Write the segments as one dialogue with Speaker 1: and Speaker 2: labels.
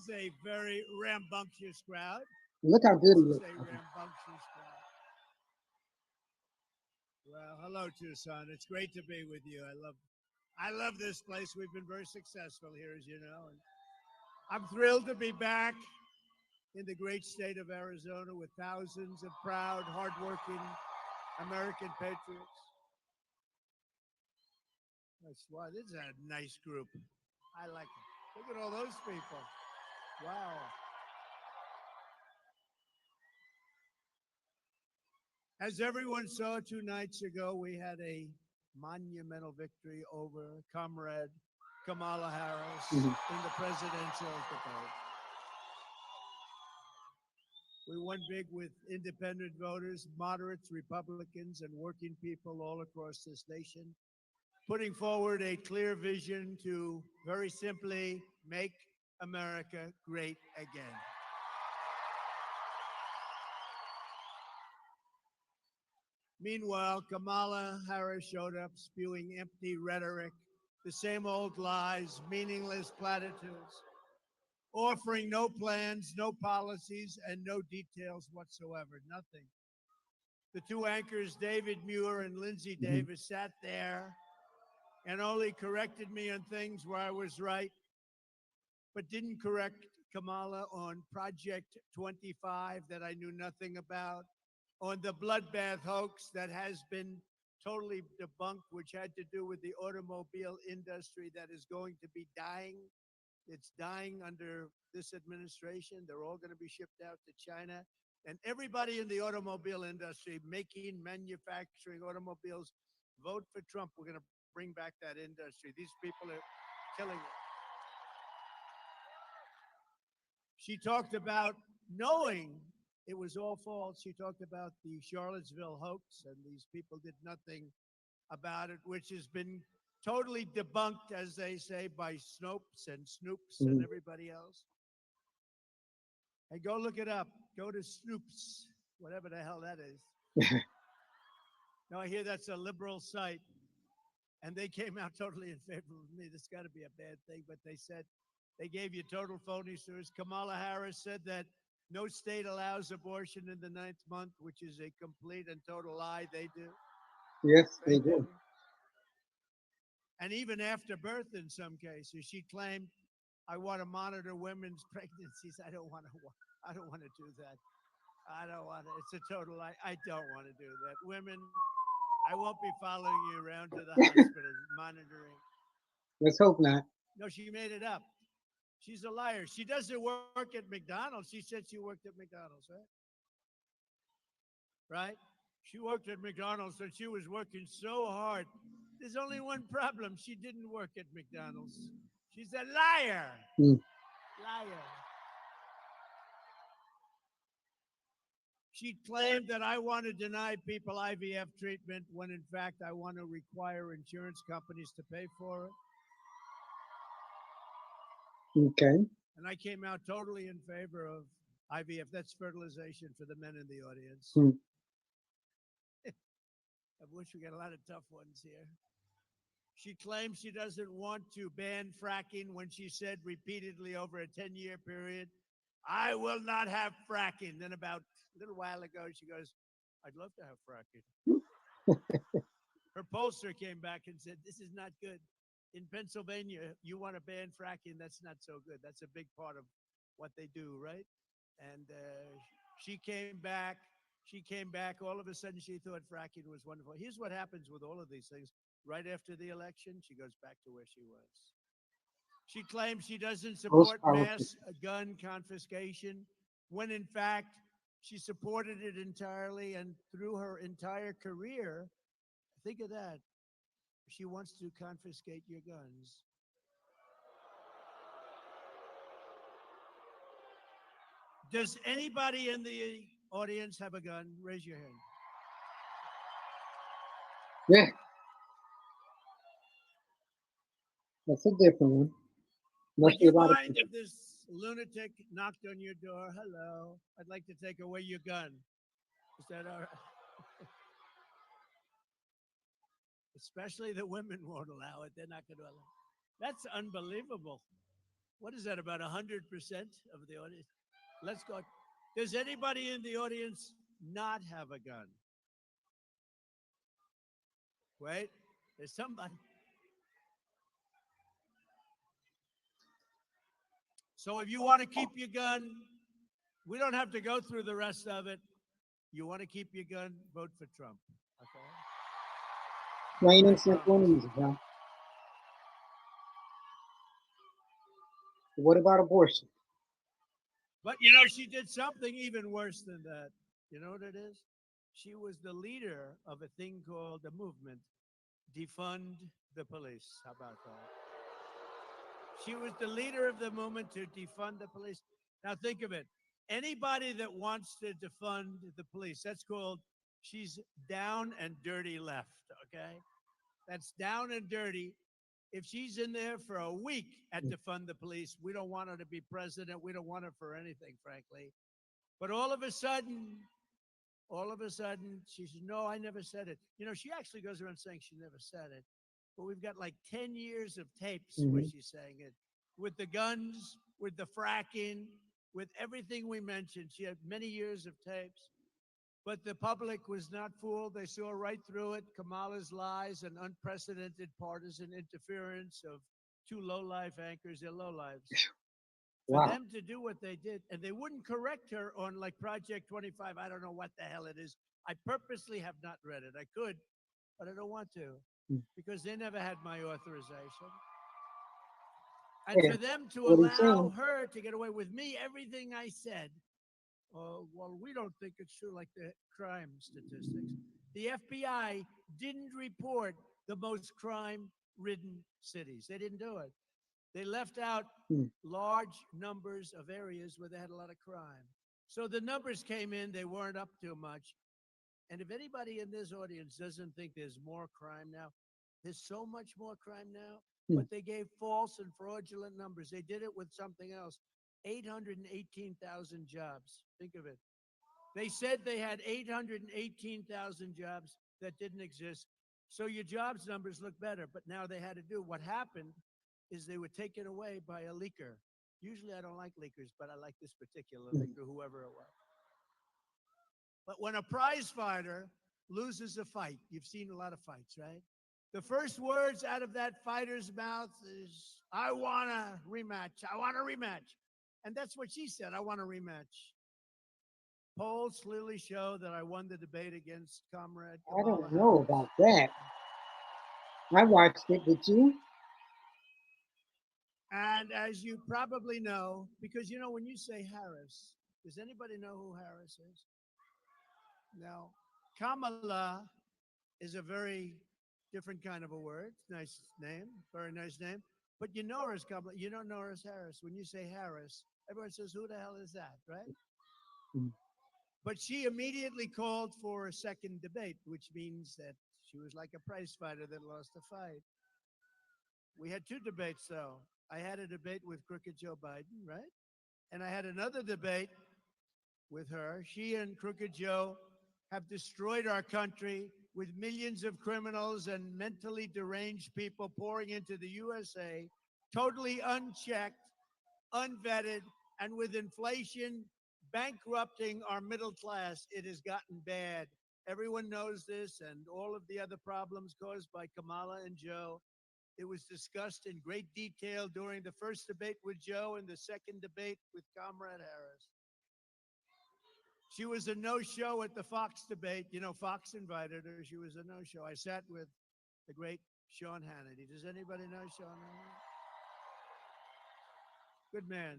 Speaker 1: This is a very rambunctious crowd.
Speaker 2: Look how good
Speaker 1: This
Speaker 2: he
Speaker 1: is
Speaker 2: looks.
Speaker 1: a rambunctious crowd. Well, hello, Tucson. It's great to be with you. I love this place. We've been very successful here, as you know. And I'm thrilled to be back in the great state of Arizona with thousands of proud, hardworking American patriots. That's why this is a nice group. I like it. Look at all those people. Wow. As everyone saw 2 nights ago, we had a monumental victory over Comrade Kamala Harris
Speaker 2: Mhm.
Speaker 1: in the presidential debate. We won big with independent voters, moderates, Republicans, and working people all across this nation, putting forward a clear vision to very simply make America great again. Meanwhile, Kamala Harris showed up spewing empty rhetoric, the same old lies, meaningless platitudes, offering no plans, no policies, and no details whatsoever. Nothing. The two anchors, David Muir and Lindsay
Speaker 2: Mhm.
Speaker 1: Davis, sat there and only corrected me on things where I was right, but didn't correct Kamala on Project 25 that I knew nothing about, on the bloodbath hoax that has been totally debunked, which had to do with the automobile industry that is going to be dying. It's dying under this administration. They're all going to be shipped out to China. And everybody in the automobile industry, making, manufacturing automobiles, vote for Trump. We're going to bring back that industry. These people are killing it. She talked about knowing it was all false. She talked about the Charlottesville hoax, and these people did nothing about it, which has been totally debunked, as they say, by Snopes and Snoops and
Speaker 2: Mhm.
Speaker 1: everybody else. And go look it up. Go to Snoops, whatever the hell that is. Now, I hear that's a liberal site, and they came out totally in favor of me. This got to be a bad thing, but they said they gave you total phony stories. Kamala Harris said that no state allows abortion in the ninth month, which is a complete and total lie. They do.
Speaker 2: Yes,
Speaker 1: They
Speaker 2: they
Speaker 1: do.
Speaker 2: do.
Speaker 1: And even after birth, in some cases, she claimed, "I want to monitor women's pregnancies." I don't want to. I don't want to do that. I don't want to. It's a total lie. I don't want to do that. Women, I won't be following you around to the hospital monitoring.
Speaker 2: Let's hope not.
Speaker 1: No, she made it up. She's a liar. She doesn't work at McDonald's. She said she worked at McDonald's, right? Right? She worked at McDonald's and she was working so hard. There's only one problem. She didn't work at McDonald's. She's a liar.
Speaker 2: Mm.
Speaker 1: Liar. She claimed that I want to deny people IVF treatment when in fact I want to require insurance companies to pay for it.
Speaker 2: Okay.
Speaker 1: And I came out totally in favor of IVF. That's fertilization for the men in the audience.
Speaker 2: Mm.
Speaker 1: I wish we got a lot of tough ones here. She claims she doesn't want to ban fracking when she said repeatedly over a 10-year period, "I will not have fracking." Then about a little while ago, she goes, "I'd love to have fracking." Her pollster came back and said, "This is not good. In Pennsylvania, you want to ban fracking. That's not so good. That's a big part of what they do, right?" And she came back. She came back. All of a sudden, she thought fracking was wonderful. Here's what happens with all of these things. Right after the election, she goes back to where she was. She claims she doesn't
Speaker 2: Most
Speaker 1: support
Speaker 2: powerful.
Speaker 1: mass gun confiscation, when in fact, she supported it entirely. And through her entire career, think of that, she wants to confiscate your guns. Does anybody in the audience have a gun? Raise your hand.
Speaker 2: Yeah, that's a different one.
Speaker 1: Would
Speaker 2: Must be a
Speaker 1: you
Speaker 2: lot of
Speaker 1: mind
Speaker 2: people.
Speaker 1: if this lunatic knocked on your door? Hello, I'd like to take away your gun. Is that all right? Especially the women won't allow it. They're not going to allow it. That's unbelievable. What is that, about 100% of the audience? Let's go. Does anybody in the audience not have a gun? Wait, there's somebody. So if you want to keep your gun, we don't have to go through the rest of it. You want to keep your gun, vote for Trump. Okay?
Speaker 2: Plain
Speaker 1: I
Speaker 2: and simple and
Speaker 1: promise.
Speaker 2: easy, huh? What about abortion?
Speaker 1: But you know, she did something even worse than that. You know what it is? She was the leader of a thing called a movement, defund the police. How about that? She was the leader of the movement to defund the police. Now think of it. Anybody that wants to defund the police, that's called she's down and dirty left, okay? That's down and dirty. If she's in there for a week at defund the police, we don't want her to be president. We don't want her for anything, frankly. But all of a sudden, she said, no, I never said it. You know, she actually goes around saying she never said it. But we've got like 10 years of tapes where she's saying it. With the guns, with the fracking, with everything we mentioned. She had many years of tapes. But the public was not fooled. They saw right through it. Kamala's lies and unprecedented partisan interference of two low-life anchors. They're low-lives. For
Speaker 2: Wow.
Speaker 1: them to do what they did, and they wouldn't correct her on like Project 25. I don't know what the hell it is. I purposely have not read it. I could, but I don't want to because they never had my authorization. And
Speaker 2: Yeah,
Speaker 1: for them to
Speaker 2: what he's
Speaker 1: allow
Speaker 2: saying.
Speaker 1: her to get away with me, everything I said, well, we don't think it's true, like the crime statistics. The FBI didn't report the most crime ridden cities. They didn't do it. They left out large numbers of areas where they had a lot of crime. So the numbers came in, they weren't up to much. And if anybody in this audience doesn't think there's more crime now, there's so much more crime now, but they gave false and fraudulent numbers. They did it with something else. 818,000 jobs. Think of it. They said they had 818,000 jobs that didn't exist. So your jobs numbers look better, but now they had to do what happened is they were taken away by a leaker. Usually I don't like leakers, but I like this particular leaker, whoever it was. But when a prize fighter loses a fight, you've seen a lot of fights, right? The first words out of that fighter's mouth is, I want a rematch. I want a rematch. And that's what she said. I want a rematch. Polls clearly show that I won the debate against Comrade
Speaker 2: I
Speaker 1: Kamala
Speaker 2: don't know
Speaker 1: Harris.
Speaker 2: about that. I watched it. Did you?
Speaker 1: And as you probably know, because you know, when you say Harris, does anybody know who Harris is? Now, Kamala is a very different kind of a word. Nice name, very nice name. But you know her as Kamala. You don't know her as Harris. When you say Harris, everyone says, who the hell is that, right? But she immediately called for a second debate, which means that she was like a prize fighter that lost a fight. We had two debates, though. I had a debate with Crooked Joe Biden, right? And I had another debate with her. She and Crooked Joe have destroyed our country with millions of criminals and mentally deranged people pouring into the USA, totally unchecked, unvetted, and with inflation bankrupting our middle class. It has gotten bad. Everyone knows this, and all of the other problems caused by Kamala and Joe. It was discussed in great detail during the first debate with Joe and the second debate with Comrade Harris. She was a no-show at the Fox debate. You know, Fox invited her. She was a no-show. I sat with the great Sean Hannity. Does anybody know Sean Hannity? Good man.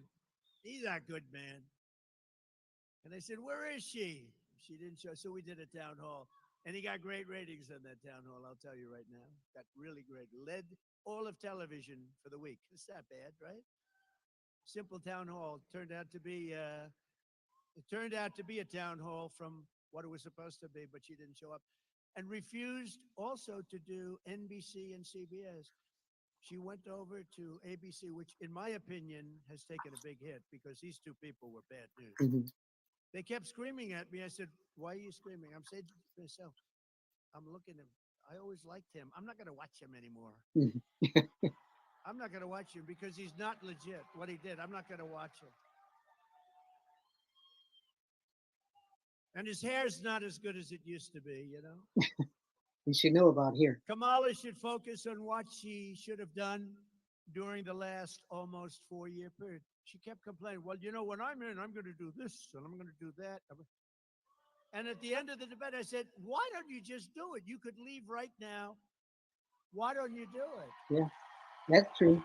Speaker 1: He's a good man. And I said, where is she? She didn't show. So we did a town hall. And he got great ratings on that town hall, I'll tell you right now. Got really great. Led all of television for the week. It's not bad, right? Simple town hall. It turned out to be a town hall from what it was supposed to be, but she didn't show up. And refused also to do NBC and CBS. She went over to ABC, which in my opinion has taken a big hit because these two people were bad news. They kept screaming at me. I said, why are you screaming? I'm saying to myself, I'm looking at him. I always liked him. I'm not going to watch him anymore. I'm not going to watch him because he's not legit. What he did, I'm not going to watch him. And his hair's not as good as it used to be, you know.
Speaker 2: You should know about here.
Speaker 1: Kamala should focus on what she should have done during the last almost 4-year period. She kept complaining, well, you know, when I'm in, I'm going to do this and I'm going to do that. And at the end of the debate, I said, why don't you just do it? You could leave right now. Why don't you do it?
Speaker 2: Yeah, that's true.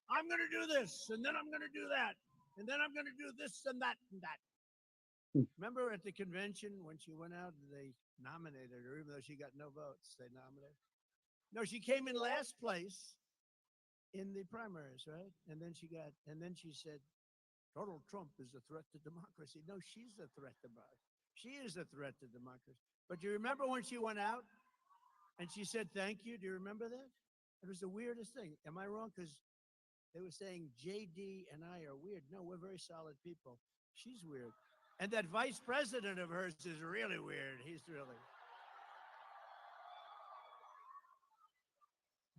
Speaker 1: I'm going to do this, and then I'm going to do that, and then I'm going to do this and that and that. Remember at the convention when she went out, they nominated her, even though she got no votes, they nominated her. No, she came in last place in the primaries, right? And then she said, Donald Trump is a threat to democracy. No, she's a threat to democracy. She is a threat to democracy. But do you remember when she went out and she said, thank you? Do you remember that? It was the weirdest thing. Am I wrong? Because they were saying JD and I are weird. No, we're very solid people. She's weird. And that vice president of hers is really weird. He's really.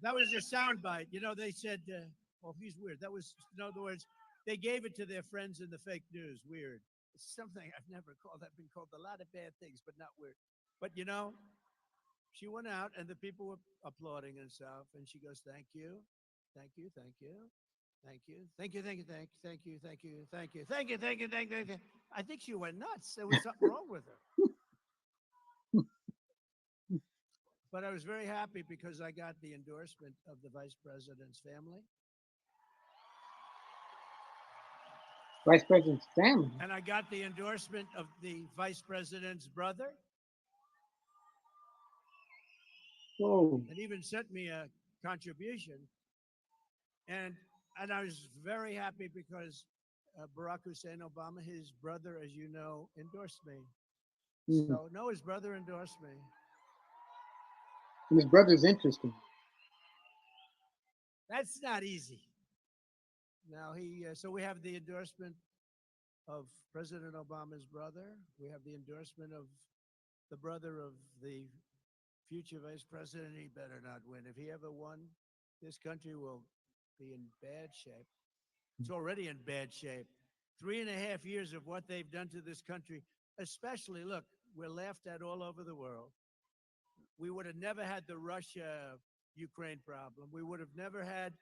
Speaker 1: That was a soundbite. You know, they said, well, he's weird. That was, in other words, they gave it to their friends in the fake news. Weird. It's something I've never called. I've been called a lot of bad things, but not weird. But, you know, she went out and the people were applauding and stuff. And she goes, thank you. Thank you. Thank you. Thank you. Thank you. Thank you. Thank you. Thank you. Thank you. Thank you. Thank you. Thank you. Thank you. Thank you. I think she went nuts. There was something wrong with her. But I was very happy because I got the endorsement of the vice president's family.
Speaker 2: Vice president's family.
Speaker 1: And I got the endorsement of the vice president's brother.
Speaker 2: Whoa.
Speaker 1: And even sent me a contribution. And I was very happy because Barack Hussein Obama, his brother, as you know, endorsed me. So, no, his brother endorsed me.
Speaker 2: And his brother's interesting.
Speaker 1: That's not easy. Now, so we have the endorsement of President Obama's brother. We have the endorsement of the brother of the future vice president. He better not win. If he ever won, this country will be in bad shape. It's already in bad shape. 3.5 years of what they've done to this country, especially, look, we're laughed at all over the world. We would have never had the Russia-Ukraine problem. We would have never had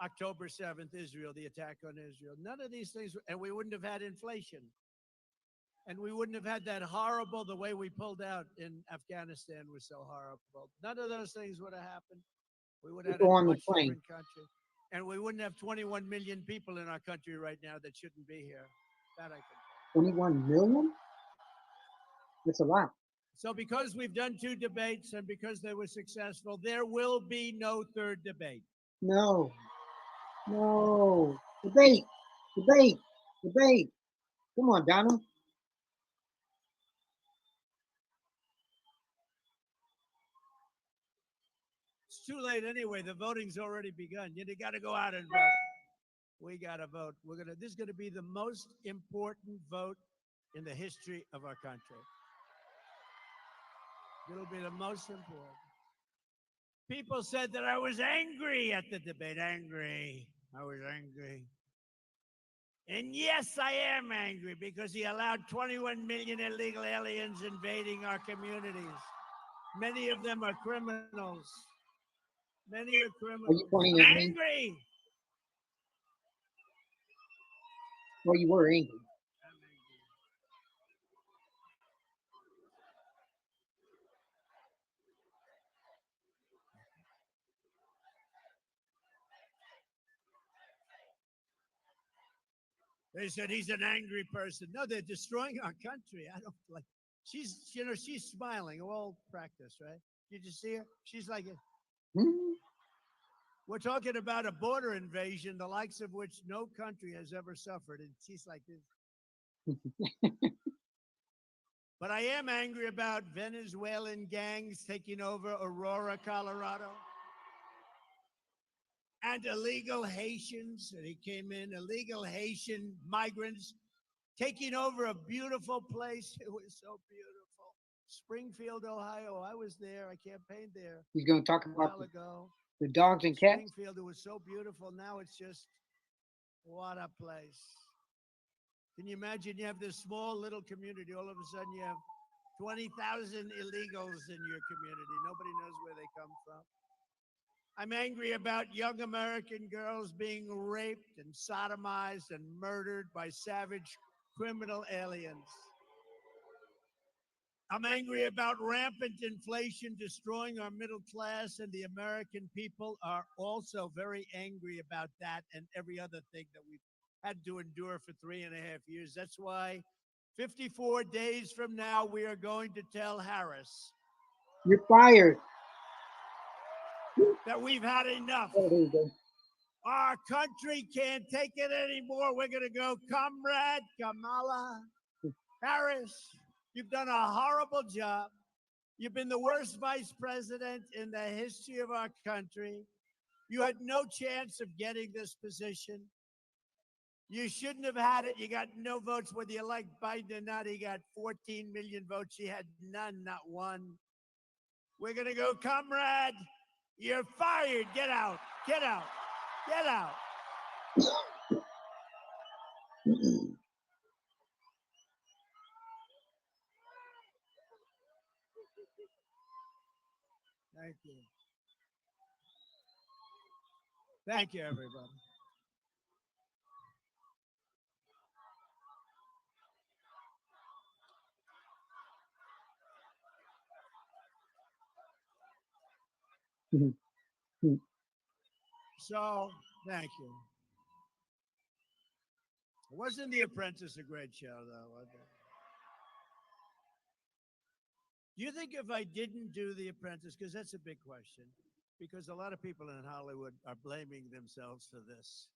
Speaker 1: October 7th, Israel, the attack on Israel. None of these things, and we wouldn't have had inflation. And we wouldn't have had that horrible, the way we pulled out in Afghanistan was so horrible. None of those things would have happened. We would have had a much different country. And we wouldn't have 21 million people in our country right now that shouldn't be here. That I can.
Speaker 2: 21 million? That's a lot.
Speaker 1: So because we've done 2 debates and because they were successful, there will be no third debate.
Speaker 2: No. No. Debate. Debate. Debate. Come on, Donald.
Speaker 1: It's too late anyway. The voting's already begun. You got to go out and vote. We got to vote. This is going to be the most important vote in the history of our country. It'll be the most important. People said that I was angry at the debate. Angry. I was angry. And yes, I am angry because he allowed 21 million illegal aliens invading our communities. Many of them are criminals. Many are criminals.
Speaker 2: Are you pointing at me?
Speaker 1: Angry.
Speaker 2: Well, you were angry.
Speaker 1: They said he's an angry person. No, they're destroying our country. I don't like. She's smiling. All practice, right? Did you see her? She's like, we're talking about a border invasion, the likes of which no country has ever suffered, and she's like this. But I am angry about Venezuelan gangs taking over Aurora, Colorado. And illegal Haitians, and he came in, illegal Haitian migrants taking over a beautiful place. It was so beautiful. Springfield, Ohio. I was there. I campaigned there
Speaker 2: He's going to talk
Speaker 1: a
Speaker 2: about
Speaker 1: while ago.
Speaker 2: the dogs and cats.
Speaker 1: Springfield, it was so beautiful. Now it's just, what a place. Can you imagine? You have this small little community. All of a sudden, you have 20,000 illegals in your community. Nobody knows where they come from. I'm angry about young American girls being raped and sodomized and murdered by savage criminal aliens. I'm angry about rampant inflation destroying our middle class, and the American people are also very angry about that and every other thing that we've had to endure for 3.5 years. That's why 54 days from now, we are going to tell Harris
Speaker 2: You're fired.
Speaker 1: that we've had enough.
Speaker 2: Oh, there you go.
Speaker 1: Our country can't take it anymore. We're going to go, Comrade Kamala Harris, you've done a horrible job. You've been the worst vice president in the history of our country. You had no chance of getting this position. You shouldn't have had it. You got no votes, whether you like Biden or not. He got 14 million votes. She had none, not one. We're going to go, Comrade, you're fired. Get out. Get out. Get out. Thank you. Thank you, everybody. So, thank you. Wasn't The Apprentice a great show, though? Was it? Do you think if I didn't do The Apprentice, because that's a big question, because a lot of people in Hollywood are blaming themselves for this.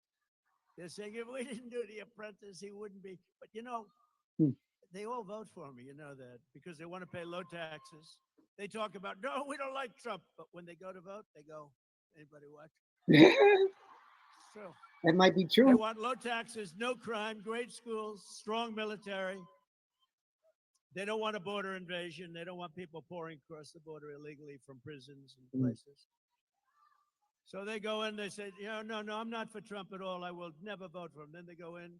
Speaker 1: They're saying if we didn't do The Apprentice, he wouldn't be. But you know, they all vote for me. You know that because they want to pay low taxes. They talk about no, we don't like Trump, but when they go to vote, they go, anybody watch? It's true.
Speaker 2: That might be
Speaker 1: They
Speaker 2: true.
Speaker 1: want low taxes, no crime, great schools, strong military. They don't want a border invasion. They don't want people pouring across the border illegally from prisons and places. So they go in, they say, no, I'm not for Trump at all. I will never vote for him. Then they go in.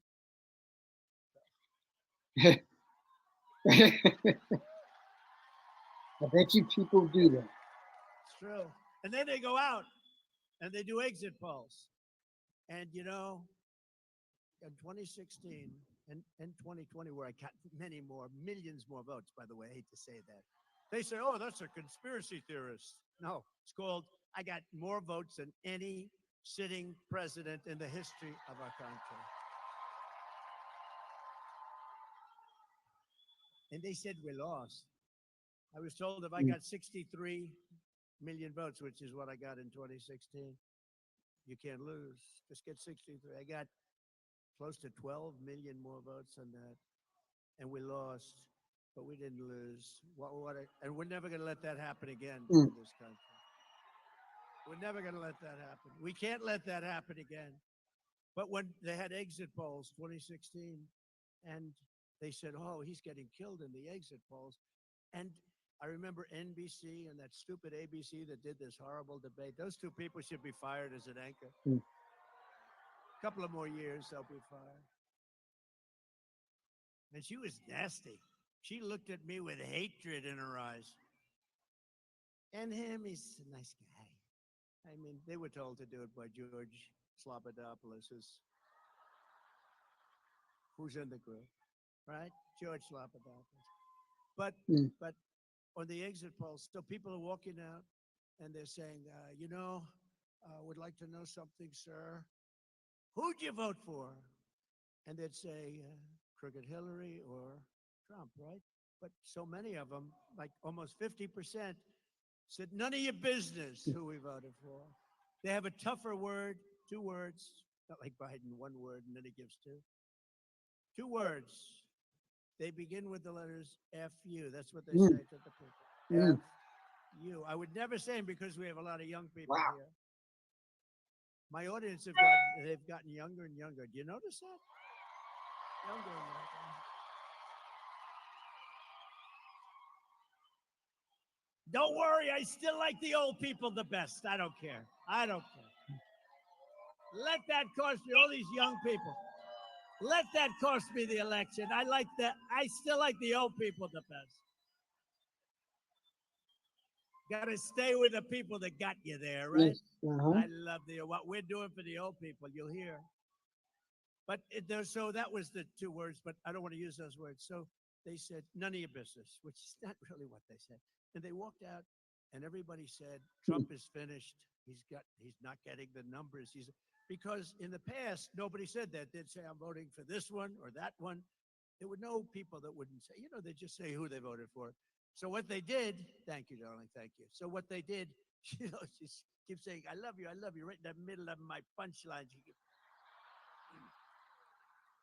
Speaker 2: I bet you people do that.
Speaker 1: It's true. And then they go out and they do exit polls. And, in 2016 and 2020, where I got millions more votes, by the way, I hate to say that. They say, oh, that's a conspiracy theorist. No, it's called, I got more votes than any sitting president in the history of our country. And they said we lost. I was told if I got 63 million votes, which is what I got in 2016, you can't lose. Just get 63. I got close to 12 million more votes than that. And we lost, but we didn't lose. And we're never going to let that happen again in this country. We're never going to let that happen. We can't let that happen again. But when they had exit polls, 2016, and they said, oh, he's getting killed in the exit polls. And I remember NBC and that stupid ABC that did this horrible debate. Those two people should be fired as an anchor. A couple of more years, they'll be fired. And she was nasty. She looked at me with hatred in her eyes. And him, he's a nice guy. I mean, they were told to do it by George Slobodopoulos, who's in the group, right? George Slobodopoulos. But on the exit polls, so people are walking out and they're saying, would like to know something, sir. Who'd you vote for? And they'd say, Crooked Hillary or Trump, right? But so many of them, like almost 50%, said, none of your business who we voted for. They have a tougher word, 2 words, not like Biden, 1 word, and then he gives 2. 2 words. They begin with the letters F-U. That's what they say to the people. F-U. I would never say them because we have a lot of young people here. My audience they've gotten younger and younger. Do you notice that? Younger and younger. Don't worry, I still like the old people the best. I don't care. I don't care. Let that cost me, all these young people. Let that cost me the election. I like that. I still like the old people the best. Got to stay with the people that got you there, right?
Speaker 2: Yes. Uh-huh.
Speaker 1: I love what we're doing for the old people. You'll hear. But so that was the two words, but I don't want to use those words. So they said, none of your business, which is not really what they said. And they walked out, and everybody said, Trump is finished. He's not getting the numbers. Because in the past, nobody said that. They'd say, I'm voting for this one or that one. There were no people that wouldn't say, they'd just say who they voted for. So what they did, thank you, darling, thank you. So what they did, she keeps saying, I love you, right in the middle of my punchline.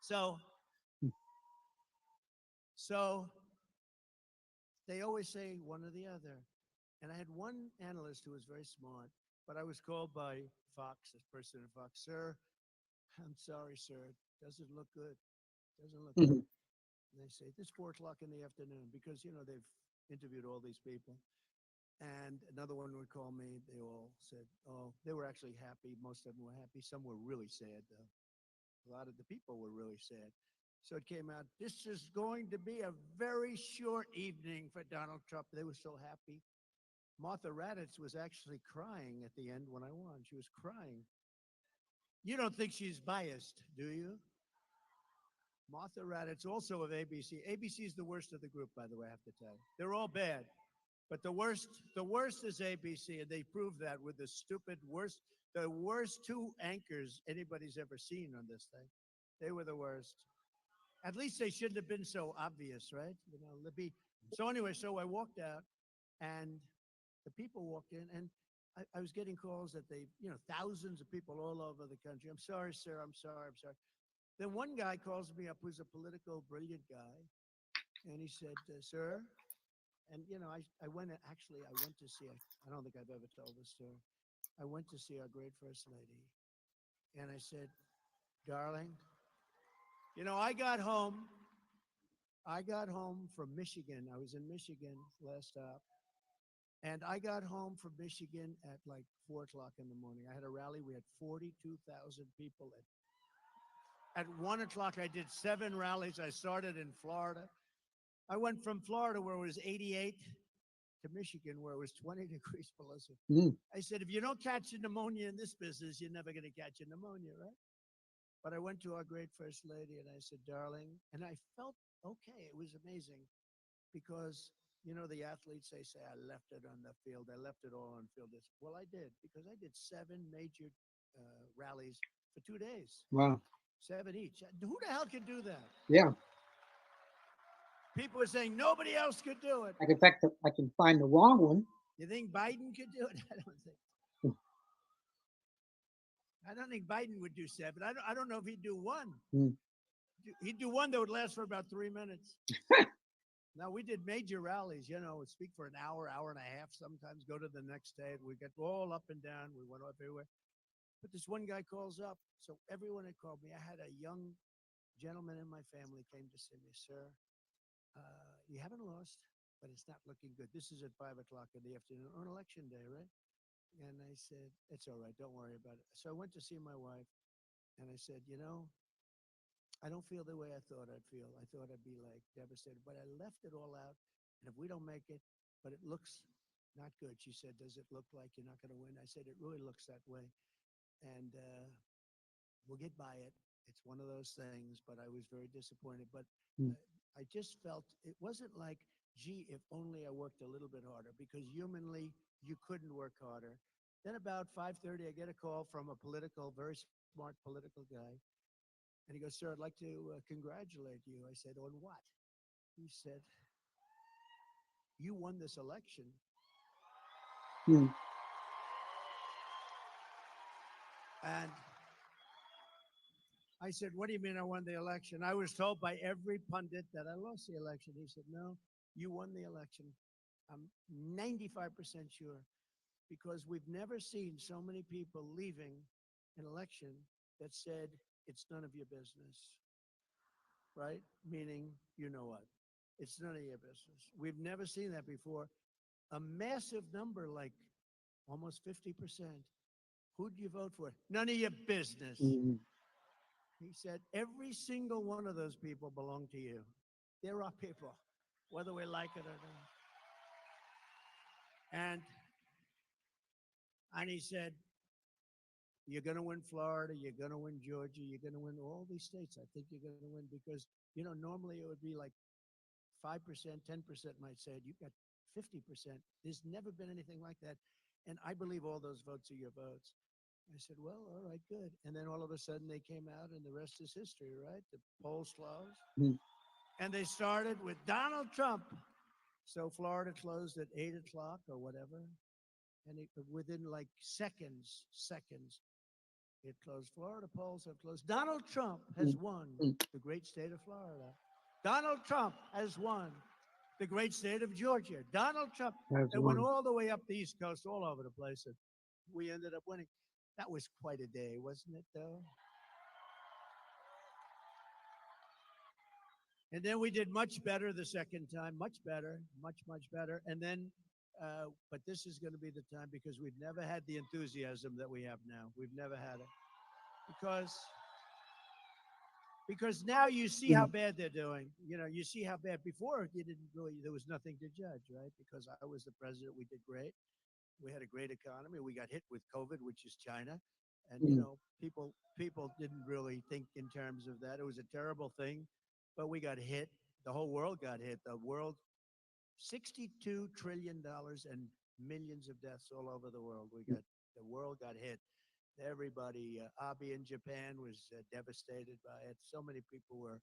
Speaker 1: So they always say one or the other. And I had one analyst who was very smart, but I was called by Fox, this person at Fox, sir, I'm sorry, sir, doesn't look good. Doesn't look good. And they say, this 4 o'clock in the afternoon, because, they've interviewed all these people. And another one would call me. They all said, oh, they were actually happy. Most of them were happy. Some were really sad, though. A lot of the people were really sad. So it came out, this is going to be a very short evening for Donald Trump. They were so happy. Martha Raddatz was actually crying at the end when I won. She was crying. You don't think she's biased, do you? Martha Raddatz, also of ABC. ABC is the worst of the group, by the way, I have to tell you. They're all bad. But the worst is ABC, and they proved that with the the worst two anchors anybody's ever seen on this thing. They were the worst. At least they shouldn't have been so obvious, right? So anyway, so I walked out, and the people walked in, and I was getting calls that thousands of people all over the country. I'm sorry, sir. I'm sorry. I'm sorry. Then one guy calls me up who's a political, brilliant guy, and he said, sir, and I went to see, I don't think I've ever told this story. I went to see our great First Lady, and I said, darling, I got home from Michigan. I was in Michigan last stop. And I got home from Michigan at like 4 o'clock in the morning. I had a rally. We had 42,000 people. At 1 o'clock, I did 7 rallies. I started in Florida. I went from Florida, where it was 88, to Michigan, where it was 20 degrees below zero. I said, if you don't catch a pneumonia in this business, you're never going to catch a pneumonia, right? But I went to our great First Lady, and I said, darling, and I felt okay. It was amazing because, the athletes, they say, I left it on the field. I left it all on field. Well, I did, because I did 7 major rallies for 2 days.
Speaker 2: Wow.
Speaker 1: 7 each. Who the hell can do that?
Speaker 2: Yeah.
Speaker 1: People are saying nobody else could do it.
Speaker 2: In fact, I can find the wrong one.
Speaker 1: You think Biden could do it? I don't think Biden would do 7. I don't know if he'd do 1. He'd do 1 that would last for about 3 minutes. Now, we did major rallies, speak for an hour, hour and a half, sometimes go to the next day. We get all up and down. We went up everywhere. But this one guy calls up. So everyone had called me. I had a young gentleman in my family came to see me, sir. You haven't lost, but it's not looking good. This is at 5 o'clock in the afternoon on election day, right? And I said, it's all right. Don't worry about it. So I went to see my wife, and I said, I don't feel the way I thought I'd feel. I thought I'd be like devastated, but I left it all out. And if we don't make it, but it looks not good. She said, does it look like you're not going to win? I said, it really looks that way. And we'll get by it. It's one of those things, but I was very disappointed. But I just felt it wasn't like, gee, if only I worked a little bit harder, because humanly, you couldn't work harder. Then about 5:30, I get a call from a very smart political guy. And he goes, sir, I'd like to congratulate you. I said, on what? He said, you won this election. And I said, what do you mean I won the election? I was told by every pundit that I lost the election. He said, no, you won the election. I'm 95% sure, because we've never seen so many people leaving an election that said, it's none of your business, right? Meaning, you know what? It's none of your business. We've never seen that before. a massive number, like almost 50%. Who'd you vote for? None of your business.
Speaker 2: Mhm.
Speaker 1: He said, every single one of those people belong to you. They're our people, whether we like it or not. And he said, you're going to win Florida, you're going to win Georgia, you're going to win all these states. I think you're going to win because, normally it would be like 5%, 10% might say it. You've got 50%. There's never been anything like that. And I believe all those votes are your votes. I said, well, all right, good. And then all of a sudden they came out and the rest is history, right? The polls closed.
Speaker 2: Mhm.
Speaker 1: And they started with Donald Trump. So Florida closed at 8 o'clock or whatever. And within like seconds, it closed. Florida polls have closed. Donald Trump has won the great state of Florida. Donald Trump has won the great state of Georgia. Donald Trump.
Speaker 2: That's
Speaker 1: It went
Speaker 2: one.
Speaker 1: all the way up the East Coast, all over the place. And we ended up winning. That was quite a day, wasn't it, though? And then we did much better the second time, much better, much better. And then, but this is going to be the time because we've never had the enthusiasm that we have now. We've never had it because now you see how bad they're doing. You see how bad. Before you didn't really, there was nothing to judge, right? Because I was the president, we did great. We had a great economy. We got hit with COVID, which is China, and people didn't really think in terms of that. It was a terrible thing, but we got hit. The whole world got hit. The world, $62 trillion and millions of deaths all over the world. The world got hit. Everybody, Abe in Japan was devastated by it. So many people were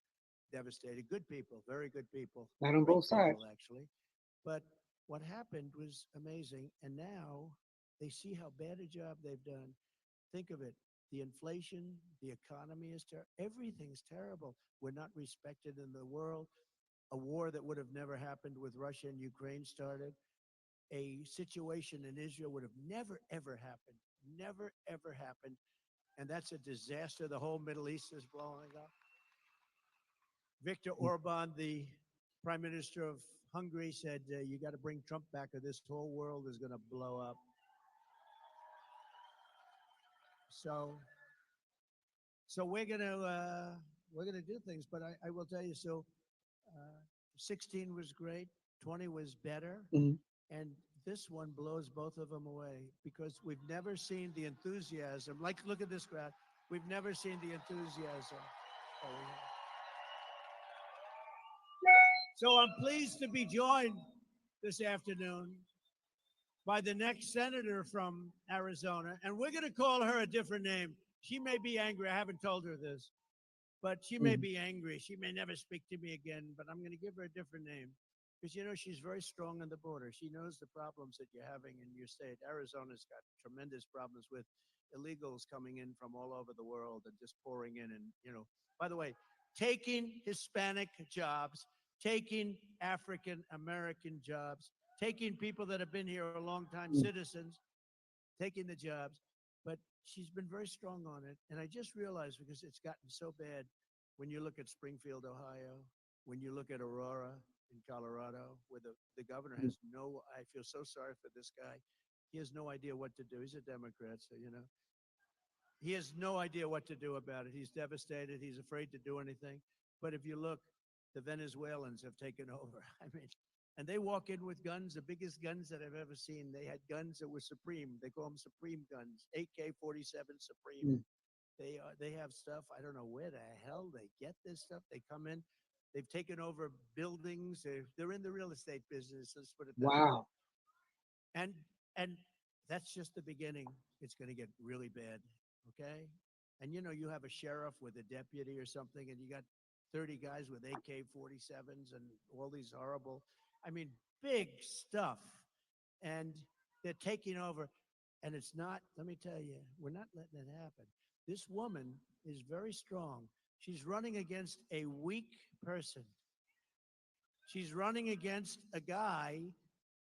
Speaker 1: devastated. Good people, very good people,
Speaker 2: Not on
Speaker 1: great
Speaker 2: both sides.
Speaker 1: people actually. But what happened was amazing. And now they see how bad a job they've done. Think of it. The inflation, the economy is terrible. Everything's terrible. We're not respected in the world. A war that would have never happened with Russia and Ukraine started. A situation in Israel would have never, ever happened. Never, ever happened. And that's a disaster. The whole Middle East is blowing up. Viktor Orban, the prime minister of Hungary, said, you got to bring Trump back or this whole world is going to blow up. So we're gonna do things, but I will tell you. So, 16 was great, 20 was better,
Speaker 2: Mhm.
Speaker 1: and this one blows both of them away because we've never seen the enthusiasm. Like, look at this crowd. We've never seen the enthusiasm that we have. So I'm pleased to be joined this afternoon by the next senator from Arizona, and we're going to call her a different name. She may be angry. I haven't told her this, but she may be angry. She may never speak to me again, but I'm going to give her a different name because, she's very strong on the border. She knows the problems that you're having in your state. Arizona's got tremendous problems with illegals coming in from all over the world and just pouring in. And, by the way, taking Hispanic jobs, taking African American jobs, taking people that have been here a long time, citizens, taking the jobs. But she's been very strong on it. And I just realized because it's gotten so bad when you look at Springfield, Ohio, when you look at Aurora in Colorado, where the governor has I feel so sorry for this guy. He has no idea what to do. He's a Democrat, so, he has no idea what to do about it. He's devastated. He's afraid to do anything. But if you look, the Venezuelans have taken over. I mean, and they walk in with guns, the biggest guns that I've ever seen. They had guns that were supreme. They call them supreme guns, AK-47 Supreme. They have stuff. I don't know where the hell they get this stuff. They come in. They've taken over buildings. They're in the real estate business. Let's put it that way.
Speaker 2: Wow.
Speaker 1: And that's just the beginning. It's going to get really bad. Okay. And you have a sheriff with a deputy or something, and you got 30 guys with AK-47s and all these horrible, I mean, big stuff. And they're taking over. And it's not, let me tell you, we're not letting it happen. This woman is very strong. She's running against a weak person. She's running against a guy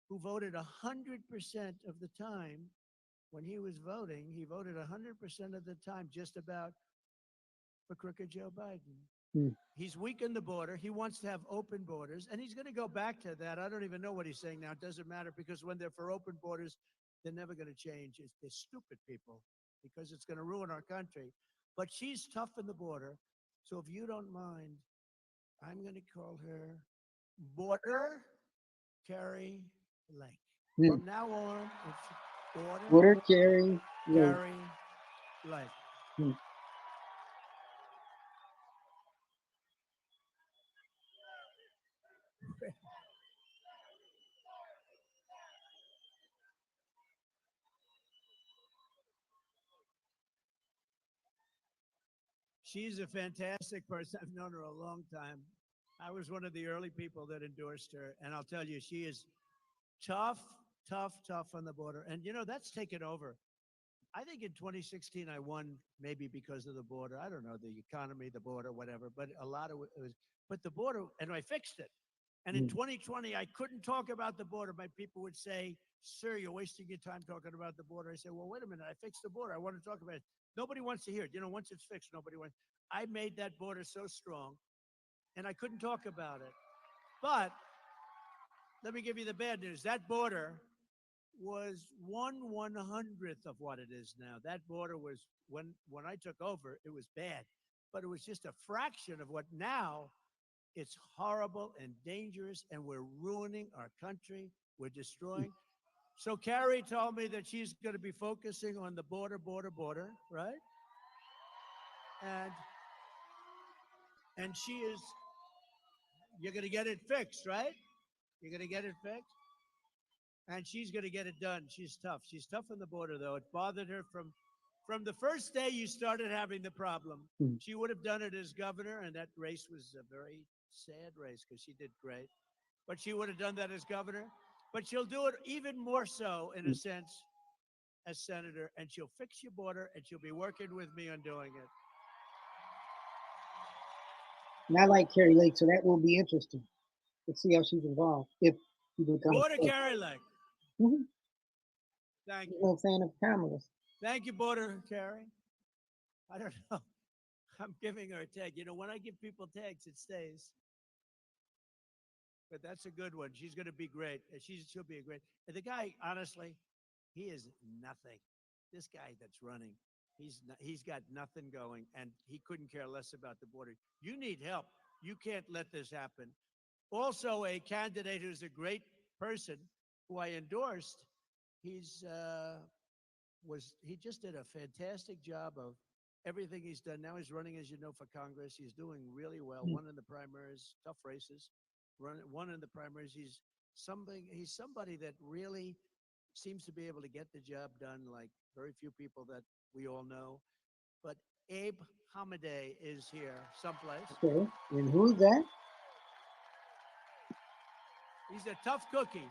Speaker 1: who voted 100% of the time. When he was voting, he voted 100% of the time just about for crooked Joe Biden.
Speaker 2: Mm.
Speaker 1: He's weakened the border. He wants to have open borders, and he's going to go back to that. I don't even know what he's saying now. It doesn't matter because when they're for open borders, they're never going to change. They're stupid people because it's going to ruin our country. But she's tough in the border. So if you don't mind, I'm going to call her Border Carrie Lake.
Speaker 2: Mm.
Speaker 1: From now on, it's Border
Speaker 2: Water Carrie Lake.
Speaker 1: Carrie Lake.
Speaker 2: Mm.
Speaker 1: She's a fantastic person. I've known her a long time. I was one of the early people that endorsed her. And I'll tell you, she is tough, tough on the border. And, you know, that's taken over. I think in 2016, I won maybe because of the border. I don't know, the economy, the border, whatever. But a lot of it was, but the border, and I fixed it. And in 2020, I couldn't talk about the border. My people would say, sir, you're wasting your time talking about the border. I said, well, wait a minute. I fixed the border. I want to talk about it. Nobody wants to hear it. You know, once it's fixed, nobody wants. I made that border so strong, and I couldn't talk about it. But let me give you the bad news. That border was 1/100th of what it is now. That border was, when I took over, it was bad. But it was just a fraction of what now. It's horrible and dangerous, and we're ruining our country. We're destroying. So Carrie told me that she's going to be focusing on the border, right? And she is. You're going to get it fixed, right? You're going to get it fixed, and she's going to get it done. She's tough. She's tough on the border, though. It bothered her from the first day you started having the problem.
Speaker 2: Mm.
Speaker 1: She would have done it as governor, and that race was a very sad race because she did great. But she would have done that as governor. But she'll do it even more so, in a sense, as senator, and she'll fix your border, and she'll be working with me on doing it.
Speaker 2: And I like Carrie Lake, so that will be interesting to see how she's involved if she becomes.
Speaker 1: Border Carrie Lake.
Speaker 2: Mm-hmm.
Speaker 1: Thank you.
Speaker 2: No fan of Kamala's.
Speaker 1: Thank you, Border Carrie. I don't know. I'm giving her a tag. You know, when I give people tags, it stays. But that's a good one. She's going to be great. She'll be a great. And the guy, honestly, he is nothing. This guy that's running, he's got nothing going, and he couldn't care less about the border. You need help. You can't let this happen. Also, a candidate who's a great person who I endorsed. He just did a fantastic job of everything he's done. Now he's running, as you know, for Congress. He's doing really well. Won in the primaries, tough races. Won in the primaries. He's somebody that really seems to be able to get the job done, like very few people that we all know. But Abe Hamadeh is here someplace.
Speaker 2: Okay, and who's that?
Speaker 1: He's a tough cookie.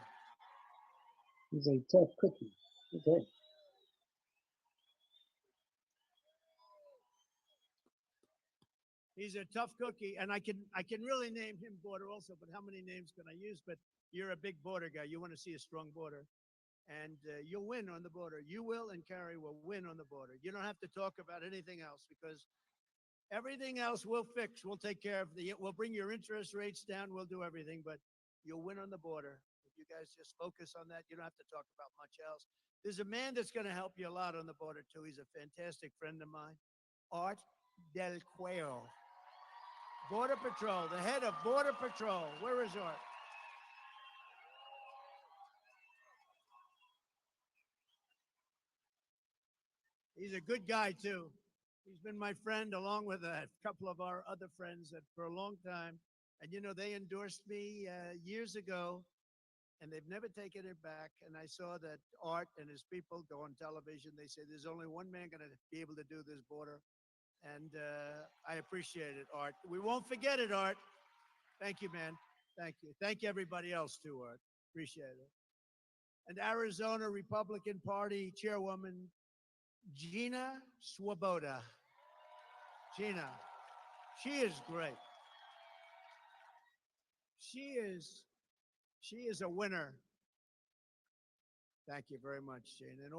Speaker 2: He's a tough cookie. Okay.
Speaker 1: He's a tough cookie, and I can really name him border also. But how many names can I use? But you're a big border guy. You want to see a strong border, and you'll win on the border. You will, and Carrie will win on the border. You don't have to talk about anything else because everything else we'll fix. We'll take care of we'll bring your interest rates down. We'll do everything, but you'll win on the border. If you guys just focus on that, you don't have to talk about much else. There's a man that's going to help you a lot on the border, too. He's a fantastic friend of mine, Art Del Cuello. Border Patrol, the head of Border Patrol. Where is Art? He's a good guy, too. He's been my friend along with a couple of our other friends that for a long time. And, you know, they endorsed me years ago, and they've never taken it back. And I saw that Art and his people go on television. They say there's only one man going to be able to do this border. And I appreciate it, Art. We won't forget it, Art. Thank you, man. Thank you. Thank you, everybody else, too, Art. Appreciate it. And Arizona Republican Party Chairwoman Gina Swoboda. Gina, she is great. She is a winner. Thank you very much, Gina. And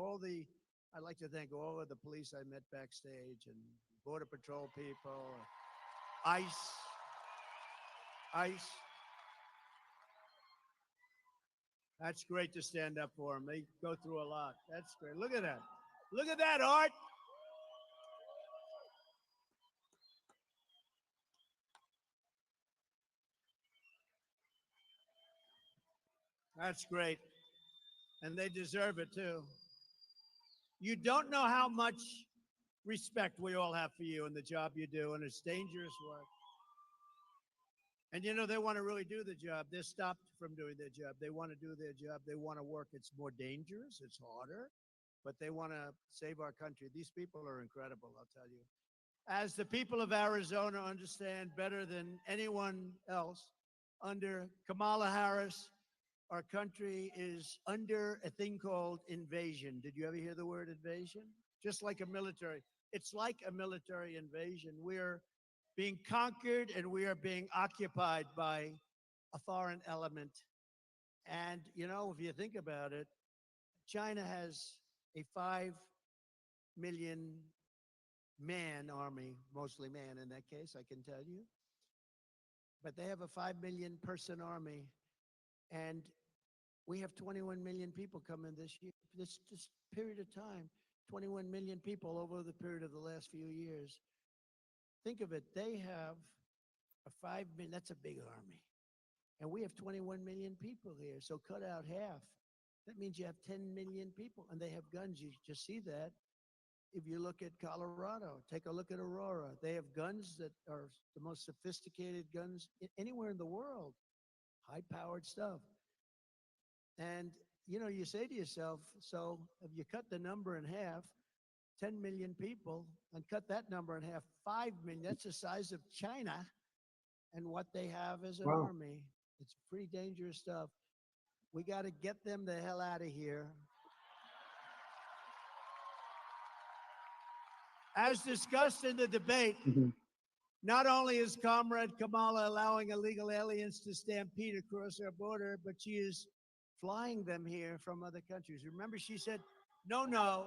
Speaker 1: I'd like to thank all of the police I met backstage and Border Patrol people. ICE, ICE. That's great to stand up for them. They go through a lot. That's great. Look at that. Look at that, Art. That's great. And they deserve it too. You don't know how much respect we all have for you and the job you do, and it's dangerous work. And you know, they want to really do the job. They're stopped from doing their job. They want to do their job. They want to work. It's more dangerous. It's harder, but they want to save our country. These people are incredible, I'll tell you. As the people of Arizona understand better than anyone else, under Kamala Harris, our country is under a thing called invasion. Did you ever hear the word invasion? Just like a military. It's like a military invasion. We're being conquered and we are being occupied by a foreign element. And, you know, if you think about it, China has a 5 million man army, mostly man in that case, I can tell you. But they have a 5 million person army. And we have 21 million people coming this year. This period of time, 21 million people over the period of the last few years. Think of it. They have a 5 million, that's a big army. And we have 21 million people here. So cut out half. That means you have 10 million people and they have guns. You just see that. If you look at Colorado, take a look at Aurora. They have guns that are the most sophisticated guns anywhere in the world. High-powered stuff. And, you know, you say to yourself, so if you cut the number in half, 10 million people, and cut that number in half, 5 million, that's the size of China and what they have as an army. It's pretty dangerous stuff. We got to get them the hell out of here. As discussed in the debate, not only is Comrade Kamala allowing illegal aliens to stampede across our border, but she is flying them here from other countries. Remember, she said, no, no.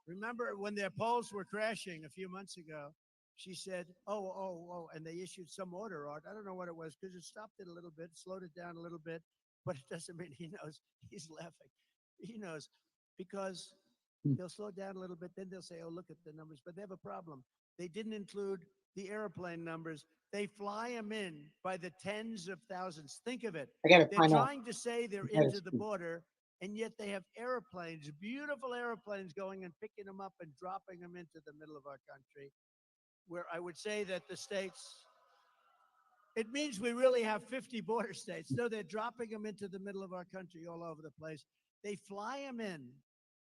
Speaker 1: Remember when their polls were crashing a few months ago, she said, oh, and they issued some order, Art. I don't know what it was because it stopped it a little bit, slowed it down a little bit, but it doesn't mean he knows. He's laughing. He knows because they'll slow down a little bit. Then they'll say, oh, look at the numbers. But they have a problem. They didn't include the airplane numbers. They fly them in by the tens of thousands. Think of it. They're trying to say they're into the border, and yet they have airplanes, beautiful airplanes going and picking them up and dropping them into the middle of our country, where I would say that the states, it means we really have 50 border states. No, they're dropping them into the middle of our country all over the place. They fly them in.